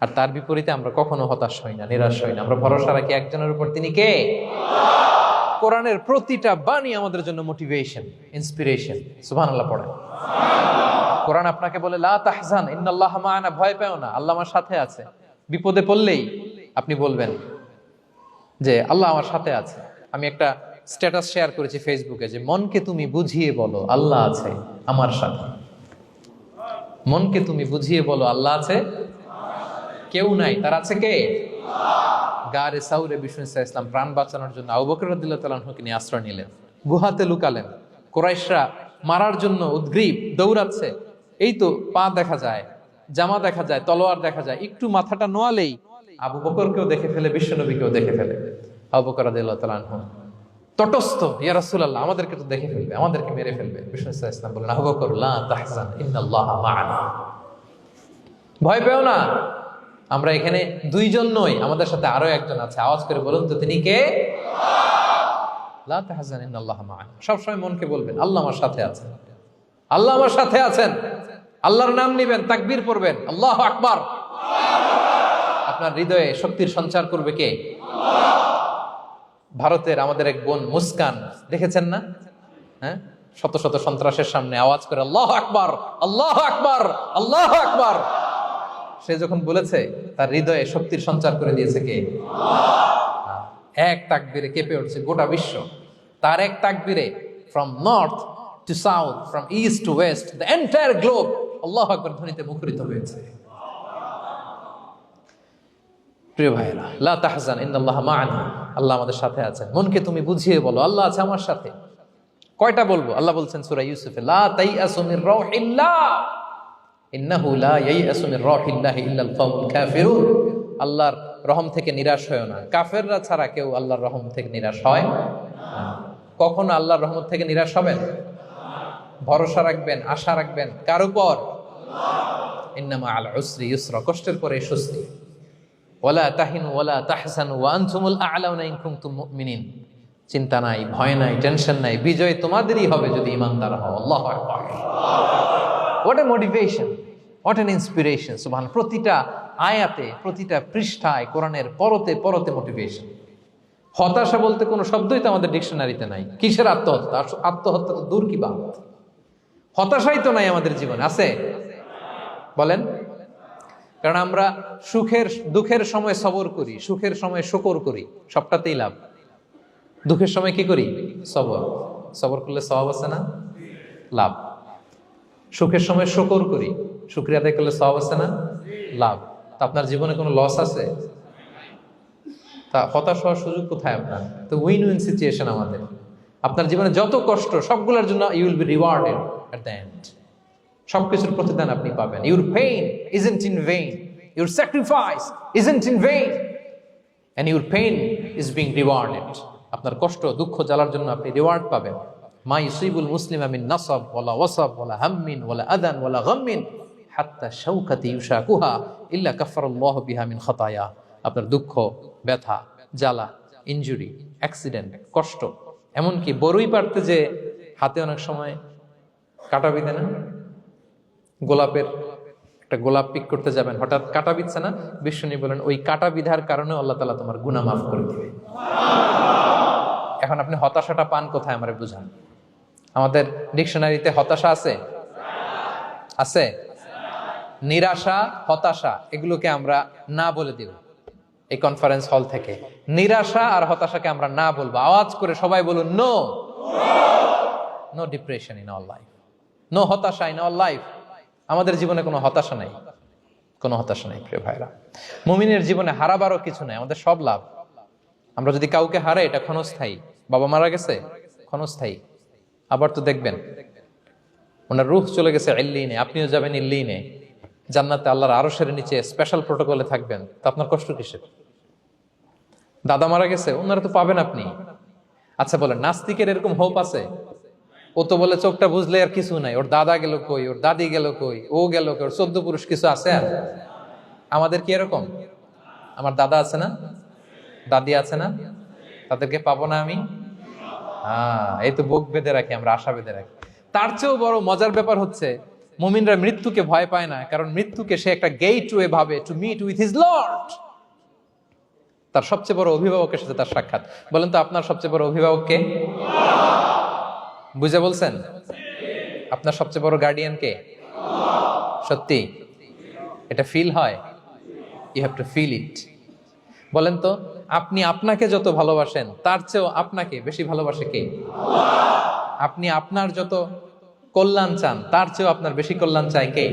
আর তার বিপরীতে আমরা কখনো হতাশ হই না, নিরাশ হই না। আমরা ভরসা রাখি একজনের উপর, তিনি কে? কোরআনের প্রতিটা বাণী আমাদের জন্য মোটিভেশন, ইন্সপিরেশন। সুবহানাল্লাহ পড়েন। কোরআন আপনাকে বলে লা তাহজান ইন্নাল্লাহা মা'ানা, ভয় পেও না, আল্লাহ আমার সাথে আছে। বিপদে পড়লেই আপনি বলবেন যে আল্লাহ আমার সাথে আছে। আমি একটা স্ট্যাটাস শেয়ার করেছি ফেসবুকে যে মনকে তুমি বুঝিয়ে বলো আল্লাহ আছে আমার সাথে। মনকে তুমি বুঝিয়ে বলো আল্লাহ আছে, কেউ নাই, তার আছে কে? গারে সাউরে বিষ্ণু ইসলাম প্রাণ বাঁচানোর জন্য আবু বকর রাদিয়াল্লাহু তাআলা আনহুকে নিয়ে আশ্রয় নিলেন, গুহাতে লুকালেন। কুরাইশরা মারার জন্য উদ্গ্রীব, দৌড়াচ্ছে। এই তো পা দেখা যায়, জামা দেখা যায়, তলোয়ার দেখা যায়। একটু মাথাটা নোয়ালেই আবু বকরকেও দেখে ফেলে, বিশ্বনবীকেও দেখে ফেলে। আবু বকর রাদিয়াল্লাহু তাআলা আনহু তটস্থ, ইয়া রাসূলুল্লাহ, আমাদেরকে তো দেখে ফেলবে, আমাদেরকে মেরে ফেলবে। বিষ্ণু ইসলাম বললেন, আবু বকর লা তাহজান ইন্নাল্লাহা মা'ানা, ভয় পেও না, আমরা এখানে দুইজন নই, আমাদের সাথে আরো একজন আছে। আওয়াজ করে বলুন তো, তিনি কে? লা তাহজান ইন্নাল্লাহা মা'ানা। সবসময় মনকে বলবেন আল্লাহ আমার সাথে আছেন, আল্লাহ আমার সাথে আছেন। আল্লাহর নাম নিবেন, তাকবীর পড়বেন, আল্লাহু আকবার। আপনার হৃদয়ে শক্তির সঞ্চার করবে কে? ভারতের আমাদের এক বোন মুস্কান, দেখেছেন না? হ্যাঁ, শত শত সন্ত্রাসের সামনে আওয়াজ করে আল্লাহু আকবার, আল্লাহু আকবার, আল্লাহু আকবার। সে যখন বলেছে, তার হৃদয়ে শক্তির সঞ্চার করে দিয়েছে কে? এক তাকবীরে কেঁপে উঠছে গোটা বিশ্ব। তার এক তাকবীরে from north to south, from east to west, the entire globe আল্লাহু আকবার ধ্বনিতে মুখরিত হয়েছে। প্রিয় ভাইরা, লা তাহজান ইন্নাল্লাহা মা'ানা, আল্লাহ আমাদের সাথে আছেন। মনকে তুমি বুঝিয়ে বলো আল্লাহ আছে আমার সাথে। কয়টা বলবো? আল্লাহ বলছেন সূরা ইউসুফে, লা তাইয়াসু মির রাউহিল্লাহ, ইন্নাহু লা ইয়াইয়াসু মির রাহিল্লাহি ইল্লাল কওমুল কাফিরুন। আল্লাহর রহম থেকে নিরাশ হয় না, কাফেররা ছাড়া কেউ আল্লাহর রহম থেকে নিরাশ হয় না। কখনো আল্লাহর রহমত থেকে নিরাশ হবেন? ভরসা রাখবেন, আশা রাখবেন কার উপর? ইন্নামা আল উসরি ইউসরা, কষ্টের পরে স্বস্তি। ওয়ালা তাহিনু ওয়ালা তাহজানু ওয়া আনতুমুল আ'লাউনা ইন কুনতুম মুমিনিন। চিন্তা নাই, ভয় নাই, টেনশন নাই, বিজয় তোমাদেরই হবে যদি ঈমানদার হও। আল্লাহু আকবার। What a motivation, what an inspiration. সুবহানাল্লাহ। প্রতিটা আয়াতে, প্রতিটা পৃষ্ঠায় কোরআনের পরতে পরতে মোটিভেশন। হতাশা বলতে কোনো শব্দই তো আমাদের ডিকশনারিতে নাই। কিসের আত্মহত্যা? আত্মহত্যা তো দূর কি বাত, হতাশাই তো নাই আমাদের জীবনে। আছে? বলেন। কারণ আমরা দুঃখের সময় সবর করি, সুখের সময় শুকর করি, সবটাতেই লাভ। দুঃখের সময় কি করি? সবর। সবর করলে সওয়াব আছে না? লাভ। সুখের সময় শুকর করি, শুকরিয়া আদায় করলে সওয়াব আছে না? লাভ। তা আপনার জীবনে কোনো লস আছে? তা হতাশ হওয়ার সুযোগ কোথায় আপনার? তো উইন উইন সিচুয়েশন আমাদের। আপনার জীবনে যত কষ্ট সবগুলোর জন্য you will be rewarded at the end. সবকিছুর প্রতিদান আপনি পাবেন। Your pain isn't in vain, your sacrifice isn't in vain, and your pain is being rewarded. আপনার কষ্ট, দুঃখ জ্বালার জন্য আপনি রিওয়ার্ড পাবেন। মা ইউসিবুল মুসলিমা মিন নাসাব ওয়ালা ওয়াসাব ওয়ালা হাম্মিন ওয়ালা আদান ওয়ালা গাম্মিন হাত্তা শাওকাতি ইউশাকুহা ইল্লা কাফফারাল্লাহু বিহা মিন খাতায়া। আপনার দুঃখ, ব্যথা, জ্বালা, ইনজুরি, অ্যাক্সিডেন্ট, কষ্ট, এমনকি বড়ই পারতে যে হাতে অনেক সময় কাটা বিঁধে না, গোলাপের একটা গোলাপ পিক করতে যাবেন, হঠাৎ কাটা বিঁধছে না, বিশ্বনী বলেন ওই কাটা বিধার কারণে আল্লাহ তাআলা তোমার গুনাহ মাফ করে দিবে। এখন আপনি হতাশাটা পান কোথায় আমারে বুঝান। আমাদের ডিকশনারিতে হতাশা আছে? আছে? নিরাশা, হতাশা এগুলোকে আমরা না বলে দিব এই কনফারেন্স হল থেকে। নিরাশা আর হতাশাকে আমরা না বলবো। আওয়াজ করে সবাই বলুন, no. No depression in our life, no হতাশা ইন আওয়ার লাইফ। আমাদের জীবনে কোনো হতাশা নাই, কোনো হতাশা নাই প্রিয় ভাইরা। মুমিনের জীবনে হারাবারও কিছু নাই, আমাদের সব লাভ। আমরা যদি কাউকে হারাই এটা ক্ষণস্থায়ী। বাবা মারা গেছে, ক্ষণস্থায়ী। আবার তো দেখবেন ওনার রূহ চলে গেছে ইল্লিনে, আপনিও যাবেন ইল্লিনে, জান্নাতে আল্লাহর আরশের নিচে স্পেশাল প্রোটোকলে থাকবেন। তো আপনার কষ্ট কিসের? দাদা মারা গেছে, ওনারা তো পাবেন আপনি। আচ্ছা বলেন, নাস্তিকের এরকম হোপ আছে? ও তো বলে চোখটা বুঝলে আর কিছু নাই, ওর দাদা গেল কই, ওর দাদি গেল কই, ও গেল কই, ওর 14 পুরুষ কিছু আছে আর? আমাদের কি এরকম? আমার দাদা আছে না, দাদি আছে না, তাদেরকে পাবো না আমি? এই তো বুক বেঁধে রাখি আমরা, আশা বেঁধে রাখি। তার চেয়েও বড় মজার ব্যাপার হচ্ছে মুমিনরা মৃত্যুকে ভয় পায় না, কারণ মৃত্যুকে সে একটা গেটওয়ে ভাবে to meet with his lord. তার সবচেয়ে বড় অভিভাবকের সাথে তার সাক্ষাৎ। বলেন তো আপনার সবচেয়ে বড় অভিভাবক কে? বুঝে বলছেন? আপনার সবচেয়ে বড় গার্ডিয়ান কে? সত্যি এটা ফিল হয়? You have to feel it. বলেন তো, আপনি আপনাকে যত ভালোবাসেন তার চেয়েও আপনাকে বেশি ভালোবাসে কে? আপনি আপনার যত কল্যাণ চান তার চেয়েও আপনার বেশি কল্যাণ চায় কে?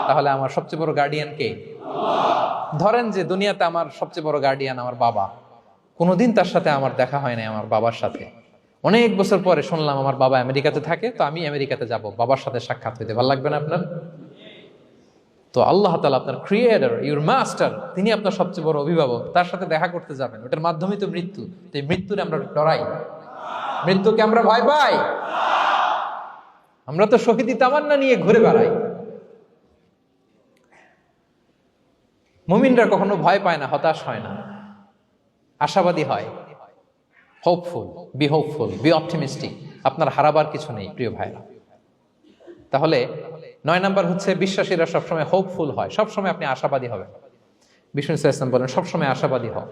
তাহলে আমার সবচেয়ে বড় গার্ডিয়ান কে? ধরেন যে দুনিয়াতে আমার সবচেয়ে বড় গার্ডিয়ান আমার বাবা, কোনোদিন তার সাথে আমার দেখা হয় নাই আমার বাবার সাথে। অনেক বছর পরে শুনলাম আমার বাবা আমেরিকাতে থাকে, তো আমি আমেরিকাতে যাব বাবার সাথে সাক্ষাৎ হইতে। ভালো লাগবে না আপনার? তো আল্লাহ তাআলা আপনার ক্রিয়েটর, ইউর মাস্টার, তিনি আপনার সবচেয়ে বড় অভিভাবক, তার সাথে দেখা করতে যাবেন, ওটার মাধ্যমেই তো মৃত্যু। তো এই মৃত্যুরে আমরা ডরাই, মৃত্যুকে আমরা ভয় পাই। আমরা তো শহীদি তামান্না নিয়ে ঘুরে বেড়াই। মুমিনরা কখনো ভয় পায় না, হতাশ হয় না, আশাবাদী হয়। Hopeful, B optimistic. আপনার হারাবার কিছু নেই প্রিয় ভাইরা। তাহলে 9 নাম্বার হচ্ছে বিশ্বাসীরা সবসময় হোপফুল হয়, সবসময় আপনি আশাবাদী হবেন। বিষ্ণু ইসলাম বলেন সবসময় আশাবাদী হও।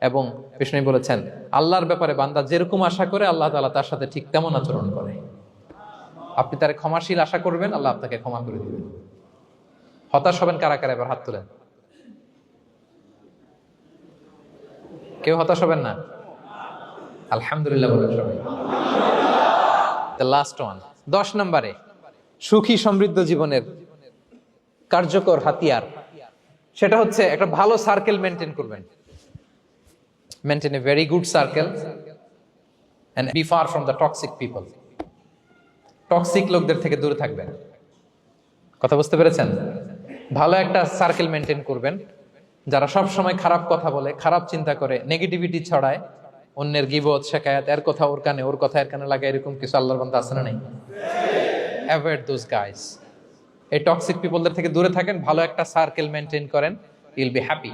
এবং বিষ্ণু বলেছেন আল্লাহর ব্যাপারে বান্দা যেরকম আশা করে আল্লাহ তাআলা তার সাথে ঠিক তেমন আচরণ করে। আপনি তার ক্ষমাশীল আশা করবেন, আল্লাহ আপনাকে ক্ষমা করে দিবেন। হতাশ হবেন কারা কারা? এবার হাত তোলেন। কেউ হতাশ হবেন না? আলহামদুলিল্লাহ বলেন সবাই। দ্য লাস্ট ওয়ান, 10 নম্বরে সুখী সমৃদ্ধ জীবনের কার্যকর হাতিয়ার, সেটা হচ্ছে একটা ভালো সার্কেল মেনটেন করবেন। Maintain a very good circle and be far from the toxic people. Toxic লোকদের থেকে দূরে থাকবেন। কথা বুঝতে পেরেছেন? ভালো একটা সার্কেল মেনটেন করবেন, যারা সব সময় খারাপ কথা বলে, খারাপ চিন্তা করে, নেগেটিভিটি ছড়ায়, অন্যের গীবত শেখায়াত, এর কথা ওর কানে, ওর কথা এর কানে লাগে, এরকম কিছু আল্লাহর বান্দা আছে না নাই? Avoid those guys. এই টক্সিক পিপলদের থেকে দূরে থাকেন, ভালো একটা সার্কেল মেনটেন করেন, ইউল বি হ্যাপি।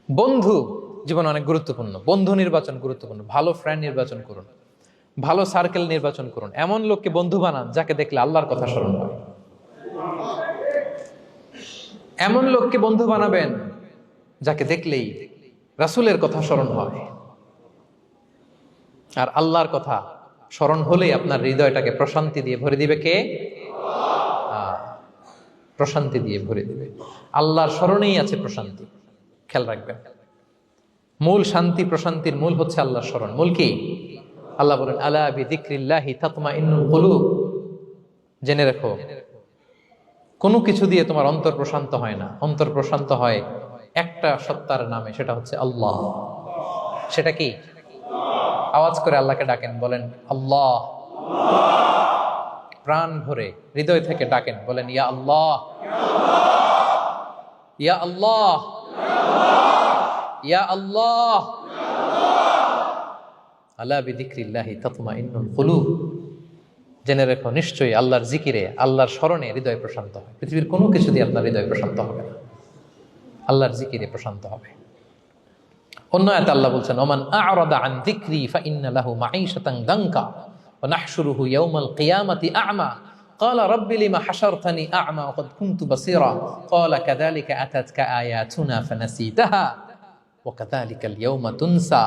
বন্ধু জীবন অনেক গুরুত্বপূর্ণ, বন্ধু নির্বাচন গুরুত্বপূর্ণ। ভালো ফ্রেন্ড নির্বাচন করুন, ভালো সার্কেল নির্বাচন করুন, এমন লোককে বন্ধু বানান যাকে দেখলে আল্লাহর কথা স্মরণ হয়। এমন লোককে বন্ধু বানাবেন যাকে দেখলেই রাসূলের কথা স্মরণ হয়। আর আল্লাহর কথা স্মরণ হলেই আপনার হৃদয়টাকে প্রশান্তি দিয়ে ভরে দিবে কে? প্রশান্তি দিয়ে ভরে দিবে। আল্লাহর স্মরণেই আছে প্রশান্তি, খেয়াল রাখবেন। মূল শান্তি প্রশান্তির মূল হচ্ছে আল্লাহর স্মরণ। মূল কি? আল্লাহ বলেন আলা বিযিকরিল্লাহি তাতমাইন্নুল কুলুব। জেনে রাখো, কোনো কিছু দিয়ে তোমার অন্তর প্রশান্ত হয় না, অন্তর প্রশান্ত হয় একটা সত্তার নামে, সেটা হচ্ছে আল্লাহ। সেটা কি? আওয়াজ করে আল্লাহকে ডাকেন, বলেন আল্লাহ। প্রাণ ভরে হৃদয় থেকে ডাকেন, বলেন ইয়া আল্লাহ, ইয়া আল্লাহ, ইয়া আল্লাহ। আলা বিযিকরিল্লাহি তাতমাইন্নুল কুলুব। জেনে রেখো, নিশ্চয়ই আল্লাহর জিকিরে, আল্লাহর স্মরণে হৃদয় প্রশান্ত হয়। পৃথিবীর কোনো কিছু দিয়ে আপনার হৃদয় প্রশান্ত হবে না, আল্লাহর জিকিরে প্রশান্ত হবে। অন্য আয়াতে আল্লাহ বলছেন ওমান আ'রাদা আন যিকরি ফাইন্না লাহু মাঈশাতান দানকা ওয়া নাহশুরুহু ইয়াওমাল কিয়ামাতি আ'মা ক্বালা রাব্বি লিমা হাশারতানি আ'মা ওয়া ক্বাদ কুনতু বাসীরা ক্বালা কাযালিকা আতাতকা আয়াতুনা ফানাসিতাহা ওয়া কাযালিকাল ইয়াওমা তুনসা।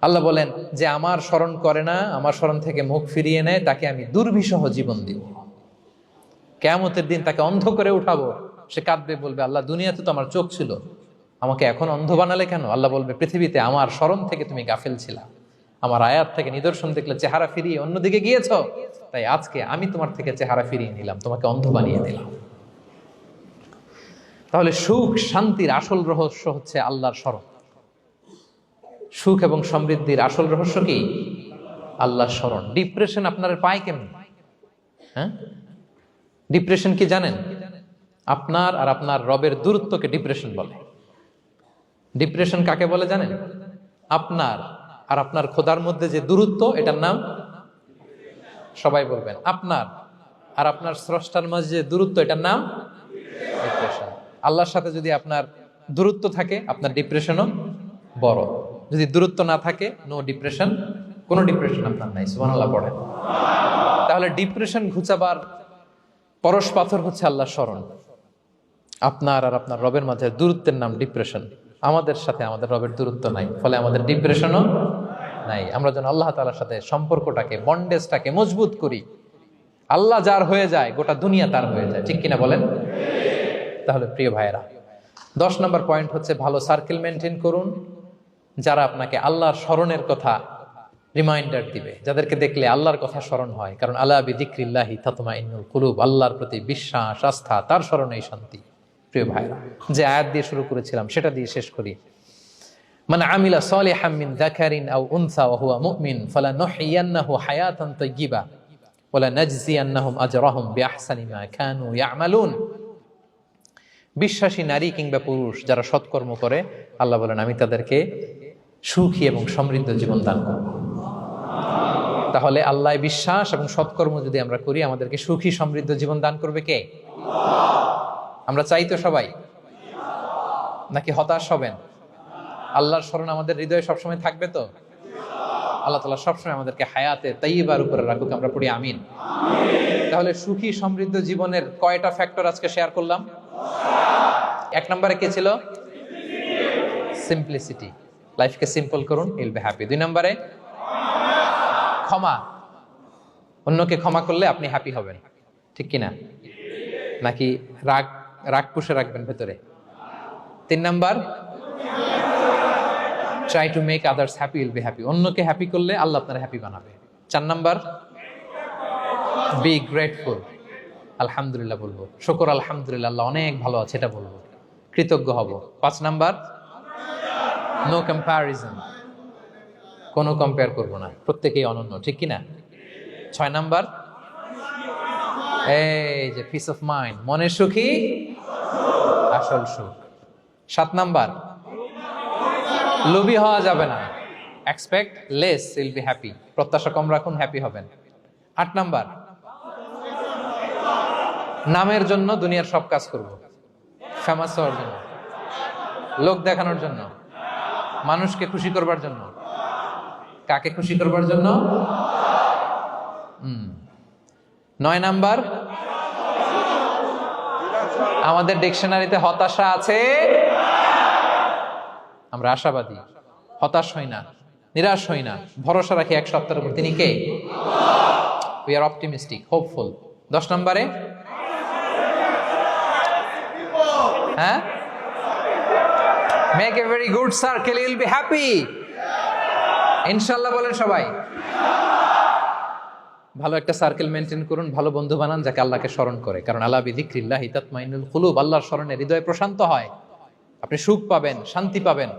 আল্লাহ বলেন যে আমার স্মরণ করে না, আমার স্মরণ থেকে মুখ ফিরিয়ে নেয়, তাকে আমি দুর্বিষহ জীবন দিব। কিয়ামতের দিন তাকে অন্ধ করে উঠাবো, সে কাঁদবে, বলবে আল্লাহ দুনিয়াতে তো আমার চোখ ছিল, আমাকে এখন অন্ধ বানালে কেন? আল্লাহ বলবে পৃথিবীতে আমার স্মরণ থেকে তুমি গাফেল ছিলা, আমার আয়াত থেকে নিদর্শন দেখলে চেহারা ফিরিয়ে অন্যদিকে গিয়েছ, তাই আজকে আমি তোমার থেকে চেহারা ফিরিয়ে নিলাম, তোমাকে অন্ধ বানিয়ে দিলাম। তাহলে সুখ শান্তির আসল রহস্য হচ্ছে আল্লাহর স্মরণ। সুখ এবং সমৃদ্ধির আসল রহস্য কি? আল্লাহর স্মরণ। ডিপ্রেশন আপনার পায় কেমন? হ্যাঁ, ডিপ্রেশন কি জানেন? আপনার আর আপনার রবের দূরত্বকে ডিপ্রেশন বলে। ডিপ্রেশন কাকে বলে জানেন? আপনার আর আপনার খোদার মধ্যে যে দূরত্ব, এটার নাম, সবাই বলবেন, আপনার আর আপনার স্রষ্টার মাঝে যে দূরত্ব, এটার নাম ডিপ্রেশন। আল্লাহর সাথে যদি আপনার দূরত্ব থাকে, আপনার ডিপ্রেশনও বড়। যদি দূরত্ব না থাকে, নো ডিপ্রেশন, কোনো ডিপ্রেশন আপনার নাই। সুবহানাল্লাহ পড়েন। তাহলে ডিপ্রেশন ঘুচাবার পরশ পাথর হচ্ছে আল্লাহর স্মরণ। আপনার আর আপনার রবের মাঝে দূরত্বের নাম ডিপ্রেশন। আমাদের সাথে আমাদের রবের দূরত্ব নাই, ফলে আমাদের ডিপ্রেশনও নাই। আমরা যেন আল্লাহ তাআলার সাথে সম্পর্কটাকে, বন্ডেজটাকে মজবুত করি। আল্লাহ যার হয়ে যায়, গোটা দুনিয়া তার হয়ে যায়, ঠিক কিনা বলেন? তাহলে প্রিয় ভাইয়েরা, 10 নম্বর পয়েন্ট হচ্ছে ভালো সার্কেল মেনটেন করুন, যারা আপনাকে আল্লাহর স্মরণের কথা রিমাইন্ডার দিবে, যাদেরকে দেখলে আল্লাহর কথা স্মরণ হয়। কারণ আলা বিযিকরিল্লাহি তাতমাইন্নুল কুলুব, আল্লাহর প্রতি বিশ্বাস, আস্থা, তার স্মরণেই শান্তি। প্রিয় ভাইরা, যে আয়াত দিয়ে শুরু করেছিলাম সেটা দিয়ে শেষ করি। মান আমিলা সালিহাম মিন যাকারিন আও উনসা ওয়া হুয়া মুমিন ফালানুহইয়ান্নাহু হায়াতান তাইয়্যিবা ওয়া লানাজজিয়ান্নাহুম আজরাহুম বিআহসানি মা কানু ইয়ামালুন। বিশ্বাসী নারী কিংবা পুরুষ যারা সৎকর্ম করে, আল্লাহ বলেন আমি তাদেরকে সুখী এবং সমৃদ্ধ জীবন দান করব। তাহলে আল্লাহ বিশ্বাস এবং সৎকর্ম যদি আমরা করি, আমাদেরকে সুখী সমৃদ্ধ জীবন দান করবে কে? আমরা চাই তো সবাই, নাকি হতাশ হবেন? আল্লাহর স্মরণ আমাদের হৃদয়ে সবসময় থাকবে তো? আল্লাহ তাআলা সবসময় আমাদেরকে হায়াতে তাইয়্যিবার উপরে রাখুক, আমরা পড়ি আমিন। তাহলে সুখী সমৃদ্ধ জীবনের কয়টা ফ্যাক্টর আজকে শেয়ার করলাম? 1 নম্বরে কে ছিল? সিম্পলিসিটি। লাইফকে সিম্পল করুন, ইউল বি হ্যাপি। 2 নম্বরে ক্ষমা। অন্যকে ক্ষমা করলে আপনি হ্যাপি হবেন, ঠিক কিনা? নাকি রাগ পুষে রাখবেন ভেতরে? 3 number, try to make others happy, will be happy. অন্যকে হ্যাপি করলে আল্লাহ আপনার হ্যাপি বানাবে। 4 নাম্বার, বি গ্রেটফুল। আলহামদুলিল্লাহ বলবো, শুকর আলহামদুলিল্লাহ, আল্লাহ অনেক ভালো আছে, এটা বলবো, কৃতজ্ঞ হব। 5 নাম্বার, নো কম্প্যারিজন, কোনো কম্পেয়ার করবো না, প্রত্যেকেই অনন্য, ঠিক কিনা? 6 নাম্বার, এই যে পিস অফ মাইন্ড, মনের সুখী আসল সুখ। 7 নাম্বার, লোভী হওয়া যাবে না। Expect less, will be happy. প্রত্যাশা কম রাখুন, হ্যাপি হবেন। 8 নাম্বার, নামের জন্য দুনিয়ার সব কাজ করব, ফেমাস হওয়ার জন্য, লোক দেখানোর জন্য, মানুষকে খুশি করবার জন্য। কাকে খুশি করবার জন্য? 9 নাম্বার, আমাদের ডিকশনারিতে হতাশা আছে, আমরা আশাবাদী, হতাশ হই না, নিরাশ হই না, ভরসা রাখি এক সত্তার উপর। তিনি কে? We are optimistic, hopeful. 10 নম্বরে, হ্যাঁ, make a very good circle, you will be happy. ইনশাআল্লাহ বলেন সবাই। ভালো একটা সার্কেল মেনটেন করুন, ভালো বন্ধু বানান যাকে আল্লাহকে স্মরণ করে, কারণ আলা বিযিকরিল্লাহি তাতমাইন্নুল কুলুব, আল্লাহর স্মরণে হৃদয় প্রশান্ত হয়, আপনি সুখ পাবেন, শান্তি পাবেন।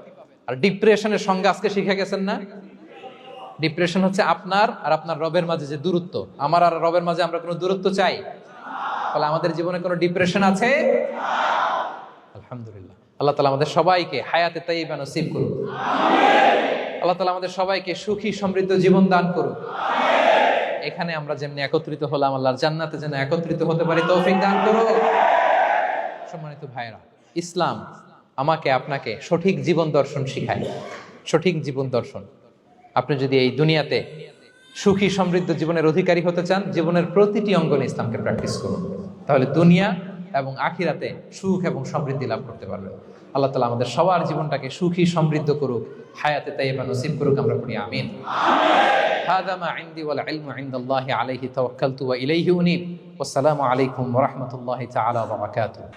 আর ডিপ্রেশনের সঙ্গে আজকে শিখে গেছেন না, ডিপ্রেশন হচ্ছে আপনার আর আপনার রবের মাঝে যে দূরত্ব। আমার আর রবের মাঝে আমরা কোনো দূরত্ব চাই? তাহলে আমাদের জীবনে কোনো ডিপ্রেশন আছে? আলহামদুলিল্লাহ। আল্লাহ তাআলা আমাদের সবাইকে হায়াতে তাইয়্যিবা নসিব করুন। আল্লাহ তাআলা আমাদের সবাইকে সুখী সমৃদ্ধ জীবন দান করুন। এখানে আমরা যেমনি একত্রিত হলাম, আল্লাহর জান্নাতে যেন একত্রিত হতে পারি তৌফিক দান করুন। সম্মানিত ভাইরা, ইসলাম আমাকে আপনাকে সঠিক জীবন দর্শন শিখায়, সঠিক জীবন দর্শন। আপনি যদি এই দুনিয়াতে সুখী সমৃদ্ধ জীবনের অধিকারী হতে চান, জীবনের প্রতিটি অঙ্গনে ইসলামকে প্র্যাকটিস করুন, তাহলে দুনিয়া এবং আখিরাতে সুখ এবং সমৃদ্ধি লাভ করতে পারবেন। আল্লাহ তাআলা আমাদের সবার জীবনটাকে সুখী সমৃদ্ধ করুক, হায়াতে তাইয়্যিবা নসিব করুক, আমরা পড়ি আমিন। হাযা মা ইনদি ওয়াল ইলমু ইনদাল্লাহি আলাইহি তাওয়াক্কালতু ওয়া ইলাইহি উনীব। ওয়াসসালামু আলাইকুম ওয়া রাহমাতুল্লাহি তাআলা ওয়া বারাকাতুহু।